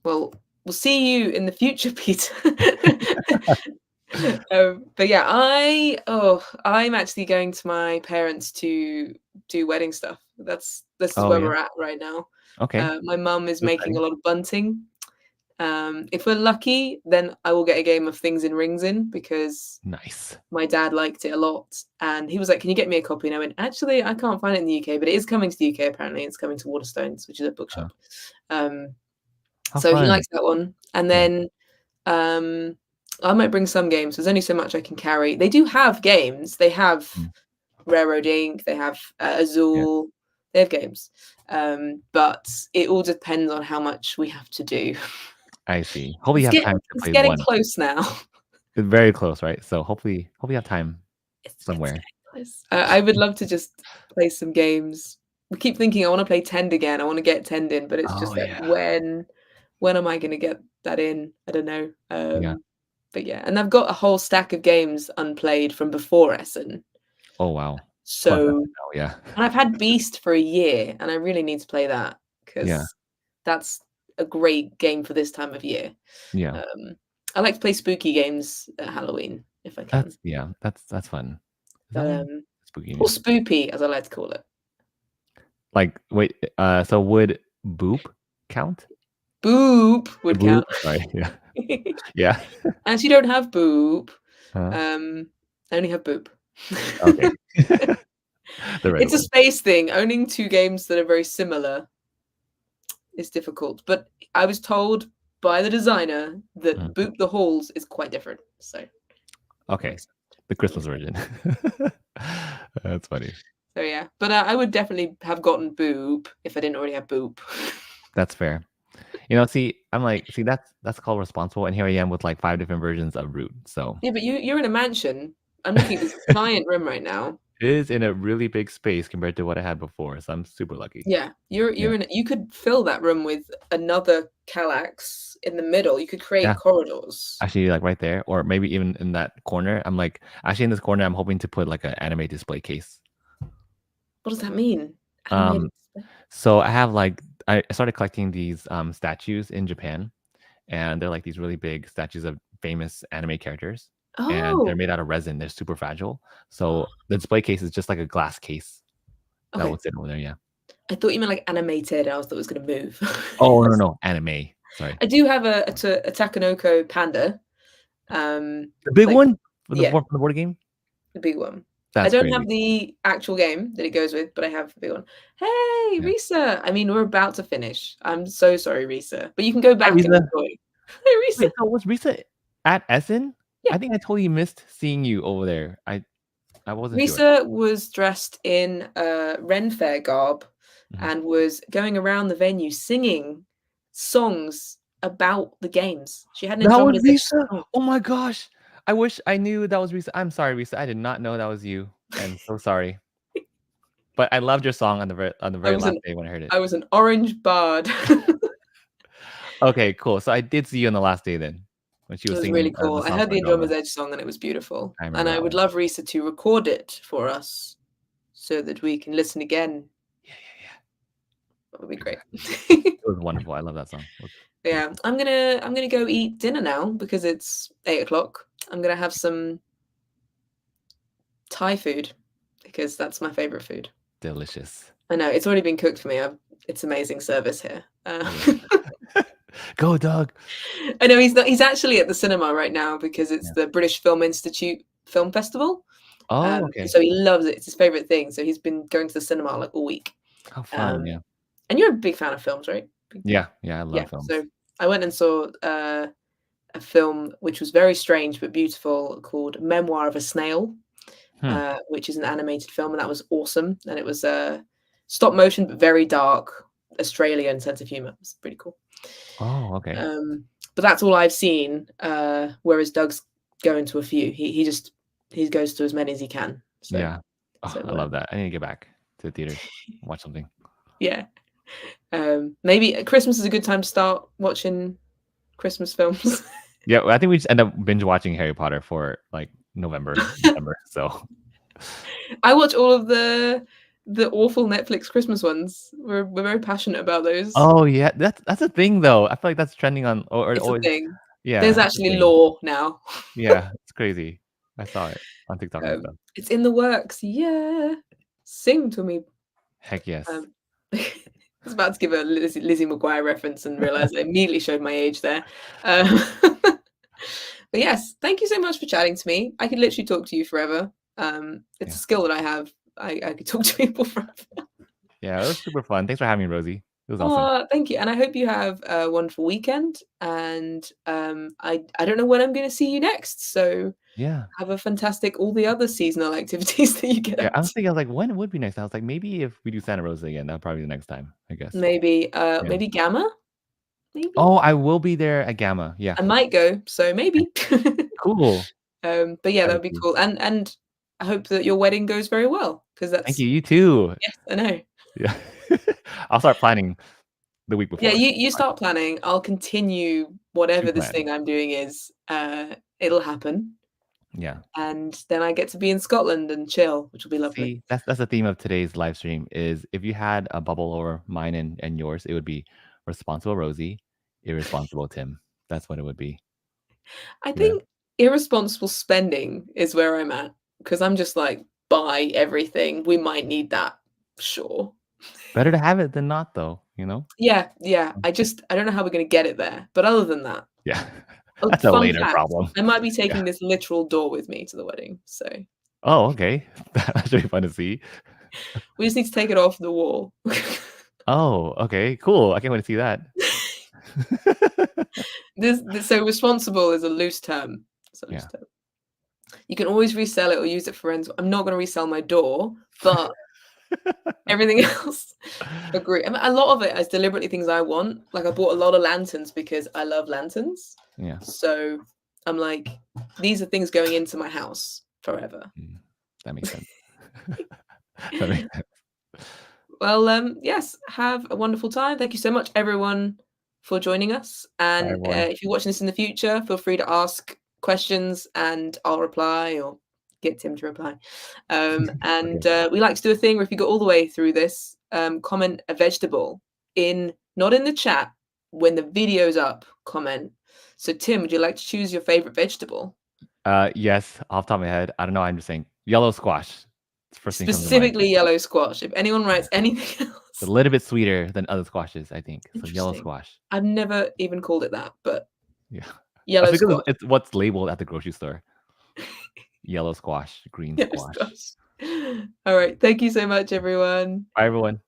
[SPEAKER 1] Well, we'll see you in the future, Peter. But yeah, I'm actually going to my parents to do wedding stuff. This is
[SPEAKER 2] Oh
[SPEAKER 1] where
[SPEAKER 2] yeah.
[SPEAKER 1] we're at right now.
[SPEAKER 2] Okay.
[SPEAKER 1] My mum is
[SPEAKER 2] Who's
[SPEAKER 1] making a
[SPEAKER 2] wedding?
[SPEAKER 1] lot of bunting. If we're lucky, then I will get a game of Things in Rings in because
[SPEAKER 2] Nice.
[SPEAKER 1] my dad liked it a lot, and he was like, "Can you get me a copy?" And I went, "Actually, I can't find it in the UK, but it is coming to the UK apparently. It's coming to Waterstones, which is a
[SPEAKER 2] Uh,
[SPEAKER 1] bookshop." Um,
[SPEAKER 2] how
[SPEAKER 1] so he
[SPEAKER 2] fun.
[SPEAKER 1] likes that one, and
[SPEAKER 2] Yeah.
[SPEAKER 1] then um, I might bring some games. There's only so much I can carry. They do have games. They have
[SPEAKER 2] Mm.
[SPEAKER 1] Railroad Ink. They have
[SPEAKER 2] Yeah.
[SPEAKER 1] Azul. They have games, but it all depends on how much we have to do.
[SPEAKER 2] I see. Hopefully you have time to
[SPEAKER 1] It's
[SPEAKER 2] play
[SPEAKER 1] getting
[SPEAKER 2] one.
[SPEAKER 1] close now.
[SPEAKER 2] It's very close, right? So hopefully you have time
[SPEAKER 1] It's
[SPEAKER 2] somewhere.
[SPEAKER 1] getting close. I would love to just play some games. I keep thinking I want to play Tend again. I want to get Tend in, but it's
[SPEAKER 2] Oh
[SPEAKER 1] just like
[SPEAKER 2] yeah.
[SPEAKER 1] when am I going to get that in? I don't know.
[SPEAKER 2] Yeah.
[SPEAKER 1] But yeah, and I've got a whole stack of games unplayed from before Essen.
[SPEAKER 2] Oh wow. Plus
[SPEAKER 1] So,
[SPEAKER 2] oh yeah.
[SPEAKER 1] and I've had Beast for a year, and I really need to play that
[SPEAKER 2] Yeah.
[SPEAKER 1] because that's a great game for this time of year.
[SPEAKER 2] Yeah.
[SPEAKER 1] Um, I like to play spooky games at Halloween if I can.
[SPEAKER 2] That's fun. Is that
[SPEAKER 1] But
[SPEAKER 2] one spooky?
[SPEAKER 1] or
[SPEAKER 2] Yeah.
[SPEAKER 1] spoopy as I like to call it.
[SPEAKER 2] Like wait, so would boop count?
[SPEAKER 1] Boop would
[SPEAKER 2] Boop.
[SPEAKER 1] count.
[SPEAKER 2] Sorry. Yeah. Yeah.
[SPEAKER 1] As you don't have boop,
[SPEAKER 2] Huh?
[SPEAKER 1] I only have boop.
[SPEAKER 2] Okay. The red
[SPEAKER 1] It's a
[SPEAKER 2] one.
[SPEAKER 1] space thing. Owning two games that are very similar is difficult, but I was told by the designer that
[SPEAKER 2] Mhm.
[SPEAKER 1] Boop the Halls is quite different, so it
[SPEAKER 2] Okay.
[SPEAKER 1] makes
[SPEAKER 2] The
[SPEAKER 1] sense.
[SPEAKER 2] Christmas version. That's funny.
[SPEAKER 1] So yeah, but I would definitely have gotten Boop if I didn't already have Boop.
[SPEAKER 2] That's fair. You know, see, I'm like, see, that's called responsible, and here I am with like 5 different versions of root. So
[SPEAKER 1] Yeah, but you're in a mansion. I'm looking at this giant room right now.
[SPEAKER 2] it is in a really big space compared to what I had before. So I'm super lucky.
[SPEAKER 1] Yeah,
[SPEAKER 2] Yeah.
[SPEAKER 1] you're in. You could fill that room with another Kallax in the middle. You could create
[SPEAKER 2] Yeah.
[SPEAKER 1] corridors.
[SPEAKER 2] Actually, like right there, or maybe even in that corner. I'm like, actually in this corner, I'm hoping to put like an anime display case.
[SPEAKER 1] What does that mean? Animated
[SPEAKER 2] Um,
[SPEAKER 1] display?
[SPEAKER 2] so I have like I started collecting these statues in Japan, and they're like these really big statues of famous anime characters, and they're
[SPEAKER 1] Oh,
[SPEAKER 2] made out of resin. They're super fragile. So the display case is just like a glass case that
[SPEAKER 1] okay.
[SPEAKER 2] would sit over there. Yeah.
[SPEAKER 1] I thought you meant like animated. I thought it was going to move.
[SPEAKER 2] Oh no, anime. Sorry,
[SPEAKER 1] I do have a Takanoko panda.
[SPEAKER 2] the big
[SPEAKER 1] Like
[SPEAKER 2] one
[SPEAKER 1] yeah,
[SPEAKER 2] from the board game.
[SPEAKER 1] the big one. I
[SPEAKER 2] That's
[SPEAKER 1] don't
[SPEAKER 2] crazy.
[SPEAKER 1] have the actual game that it goes with, but I have the big one. Hey,
[SPEAKER 2] Yeah.
[SPEAKER 1] Risa. I mean, we're about to finish. I'm so sorry, Risa, but you can go
[SPEAKER 2] Hi,
[SPEAKER 1] back and
[SPEAKER 2] Risa.
[SPEAKER 1] enjoy. Hey, Risa.
[SPEAKER 2] Wait, so was Risa at Essen?
[SPEAKER 1] Yeah.
[SPEAKER 2] I think I totally missed seeing you over there. I wasn't sure.
[SPEAKER 1] Risa was dressed in Ren Fair garb
[SPEAKER 2] Mhm.
[SPEAKER 1] and was going around the venue singing songs about the games. She had an
[SPEAKER 2] That was
[SPEAKER 1] Andromeda
[SPEAKER 2] Risa.
[SPEAKER 1] song.
[SPEAKER 2] Oh my gosh. I wish I knew that was Risa. I'm sorry, Risa. I did not know that was you. I'm so sorry. But I loved your song on the
[SPEAKER 1] I
[SPEAKER 2] very
[SPEAKER 1] was
[SPEAKER 2] last
[SPEAKER 1] an
[SPEAKER 2] day when I heard it.
[SPEAKER 1] I was an orange bard.
[SPEAKER 2] Okay, cool. So I did see you on the last day then, when she
[SPEAKER 1] It
[SPEAKER 2] was
[SPEAKER 1] was really
[SPEAKER 2] singing
[SPEAKER 1] cool.
[SPEAKER 2] the
[SPEAKER 1] I
[SPEAKER 2] song
[SPEAKER 1] heard
[SPEAKER 2] for
[SPEAKER 1] the
[SPEAKER 2] Andromeda.
[SPEAKER 1] Andromeda's Edge song and it was beautiful.
[SPEAKER 2] I
[SPEAKER 1] And
[SPEAKER 2] remember
[SPEAKER 1] I
[SPEAKER 2] that
[SPEAKER 1] would
[SPEAKER 2] one.
[SPEAKER 1] love Risa to record it for us so that we can listen again.
[SPEAKER 2] Yeah.
[SPEAKER 1] That would be great.
[SPEAKER 2] It was wonderful. I love that song. It was
[SPEAKER 1] Yeah,
[SPEAKER 2] beautiful.
[SPEAKER 1] I'm gonna go eat dinner now because it's 8 o'clock. I'm gonna have some Thai food because that's my favorite food.
[SPEAKER 2] Delicious.
[SPEAKER 1] I know it's already been cooked for me. It's amazing service here.
[SPEAKER 2] Yeah. Go, Doug.
[SPEAKER 1] I know he's not. He's actually at the cinema right now because it's
[SPEAKER 2] Yeah.
[SPEAKER 1] the British Film Institute Film Festival.
[SPEAKER 2] Oh, okay.
[SPEAKER 1] So he loves it. It's his favorite thing. So he's been going to the cinema like all week.
[SPEAKER 2] How fun.
[SPEAKER 1] Um,
[SPEAKER 2] Yeah.
[SPEAKER 1] and you're a big fan of films, right?
[SPEAKER 2] Yeah. I
[SPEAKER 1] Yeah.
[SPEAKER 2] love films.
[SPEAKER 1] So I went and saw a film which was very strange but beautiful called Memoir of a Snail,
[SPEAKER 2] Hmm.
[SPEAKER 1] which is an animated film, and that was awesome. And it was stop motion but very dark Australian sense of humor. It was pretty cool.
[SPEAKER 2] Oh, okay.
[SPEAKER 1] But that's all I've seen. Whereas Doug's going to a few. He goes to as many as he can. So
[SPEAKER 2] Yeah. Oh,
[SPEAKER 1] so
[SPEAKER 2] I love that. I need to get back to the theaters, watch something.
[SPEAKER 1] yeah. Maybe Christmas is a good time to start watching Christmas films.
[SPEAKER 2] Yeah, I think we just end up binge watching Harry Potter for like November, December. So
[SPEAKER 1] I watch all of the awful Netflix Christmas ones. We're very passionate about those.
[SPEAKER 2] oh yeah, that's a thing though. I feel like that's trending on or
[SPEAKER 1] It's a
[SPEAKER 2] always
[SPEAKER 1] thing. There's
[SPEAKER 2] yeah, it's a
[SPEAKER 1] actually
[SPEAKER 2] thing.
[SPEAKER 1] law now.
[SPEAKER 2] Yeah, it's crazy. I saw it on TikTok and stuff.
[SPEAKER 1] It's in the works. Yeah. Sing to me.
[SPEAKER 2] Heck yes.
[SPEAKER 1] Um, was about to give a Lizzie McGuire reference and realized I immediately showed my age there. Um, but yes, thank you so much for chatting to me. I could literally talk to you forever. It's
[SPEAKER 2] Yeah.
[SPEAKER 1] a skill that I have. I could talk to people forever.
[SPEAKER 2] Yeah, it was super fun. Thanks for having me, Rosie. It was awesome.
[SPEAKER 1] Oh, thank you. And I hope you have a wonderful weekend. And I don't know when I'm going to see you next. So
[SPEAKER 2] Yeah.
[SPEAKER 1] have a fantastic all the other seasonal activities that you get
[SPEAKER 2] Yeah,
[SPEAKER 1] up
[SPEAKER 2] I
[SPEAKER 1] to.
[SPEAKER 2] was thinking, I was like, when would be next? I was like, maybe if we do Santa Rosa again, that'll probably be the next time, I guess.
[SPEAKER 1] Maybe
[SPEAKER 2] Yeah.
[SPEAKER 1] maybe Gamma? Maybe?
[SPEAKER 2] Oh, I will be there at Gamma. Yeah.
[SPEAKER 1] I might go, so maybe.
[SPEAKER 2] Cool.
[SPEAKER 1] But yeah, that
[SPEAKER 2] Excited
[SPEAKER 1] would be
[SPEAKER 2] to.
[SPEAKER 1] cool. And I hope that your wedding goes very well because
[SPEAKER 2] Thank
[SPEAKER 1] that's
[SPEAKER 2] you. You too.
[SPEAKER 1] yes, I know.
[SPEAKER 2] Yeah. I'll start planning the week
[SPEAKER 1] Yeah,
[SPEAKER 2] before.
[SPEAKER 1] you start planning. I'll continue
[SPEAKER 2] To
[SPEAKER 1] whatever this
[SPEAKER 2] plan.
[SPEAKER 1] thing I'm doing is. It'll happen.
[SPEAKER 2] Yeah.
[SPEAKER 1] And then I get to be in Scotland and chill, which will be lovely.
[SPEAKER 2] See, that's the theme of today's live stream is if you had a bubble over mine and yours, it would be responsible Rosie, irresponsible Tim. That's what it would be.
[SPEAKER 1] I
[SPEAKER 2] Yeah.
[SPEAKER 1] think irresponsible spending is where I'm at because I'm just like, buy everything. We might need that. Sure.
[SPEAKER 2] Better to have it than not though, you know?
[SPEAKER 1] Yeah, yeah. I don't know how we're gonna get it there. But other than that,
[SPEAKER 2] Yeah.
[SPEAKER 1] oh,
[SPEAKER 2] That's a
[SPEAKER 1] fun
[SPEAKER 2] later
[SPEAKER 1] fact,
[SPEAKER 2] problem.
[SPEAKER 1] I might be
[SPEAKER 2] Yeah.
[SPEAKER 1] taking this literal door with me to the wedding. So
[SPEAKER 2] Oh, okay. That should be fun to see.
[SPEAKER 1] we just need to take it off the wall.
[SPEAKER 2] Oh, okay. Cool. I can't wait to see that.
[SPEAKER 1] This so responsible is a loose term. It's a loose
[SPEAKER 2] Yeah.
[SPEAKER 1] term. You can always resell it or use it for rent. I'm not gonna resell my door, but everything else, agree. I mean, a lot of it is deliberately things I want. Like I bought a lot of lanterns because I love lanterns.
[SPEAKER 2] Yeah.
[SPEAKER 1] So I'm like, these are things going into my house forever.
[SPEAKER 2] That makes sense. That makes sense.
[SPEAKER 1] Well, yes, have a wonderful time. Thank you so much, everyone, for joining us.
[SPEAKER 2] Bye,
[SPEAKER 1] And
[SPEAKER 2] everyone.
[SPEAKER 1] if you're watching this in the future, feel free to ask questions and I'll reply or get Tim to reply. And we like to do a thing where if you go all the way through this, comment a vegetable not in the chat, when the video's up, comment. So Tim, would you like to choose your favorite vegetable?
[SPEAKER 2] Yes, off the top of my head. I don't know. I'm just saying yellow squash. It's the first thing that comes to mind.
[SPEAKER 1] Specifically yellow squash. If anyone writes anything else.
[SPEAKER 2] It's a little bit sweeter than other squashes, I think. So yellow
[SPEAKER 1] Interesting.
[SPEAKER 2] squash.
[SPEAKER 1] I've never even called it that, but
[SPEAKER 2] Yeah.
[SPEAKER 1] yellow
[SPEAKER 2] That's because
[SPEAKER 1] squash.
[SPEAKER 2] it's what's labeled at the grocery store. Yellow squash, green
[SPEAKER 1] Yellow
[SPEAKER 2] squash.
[SPEAKER 1] squash. All right. Thank you so much, everyone.
[SPEAKER 2] Bye, everyone.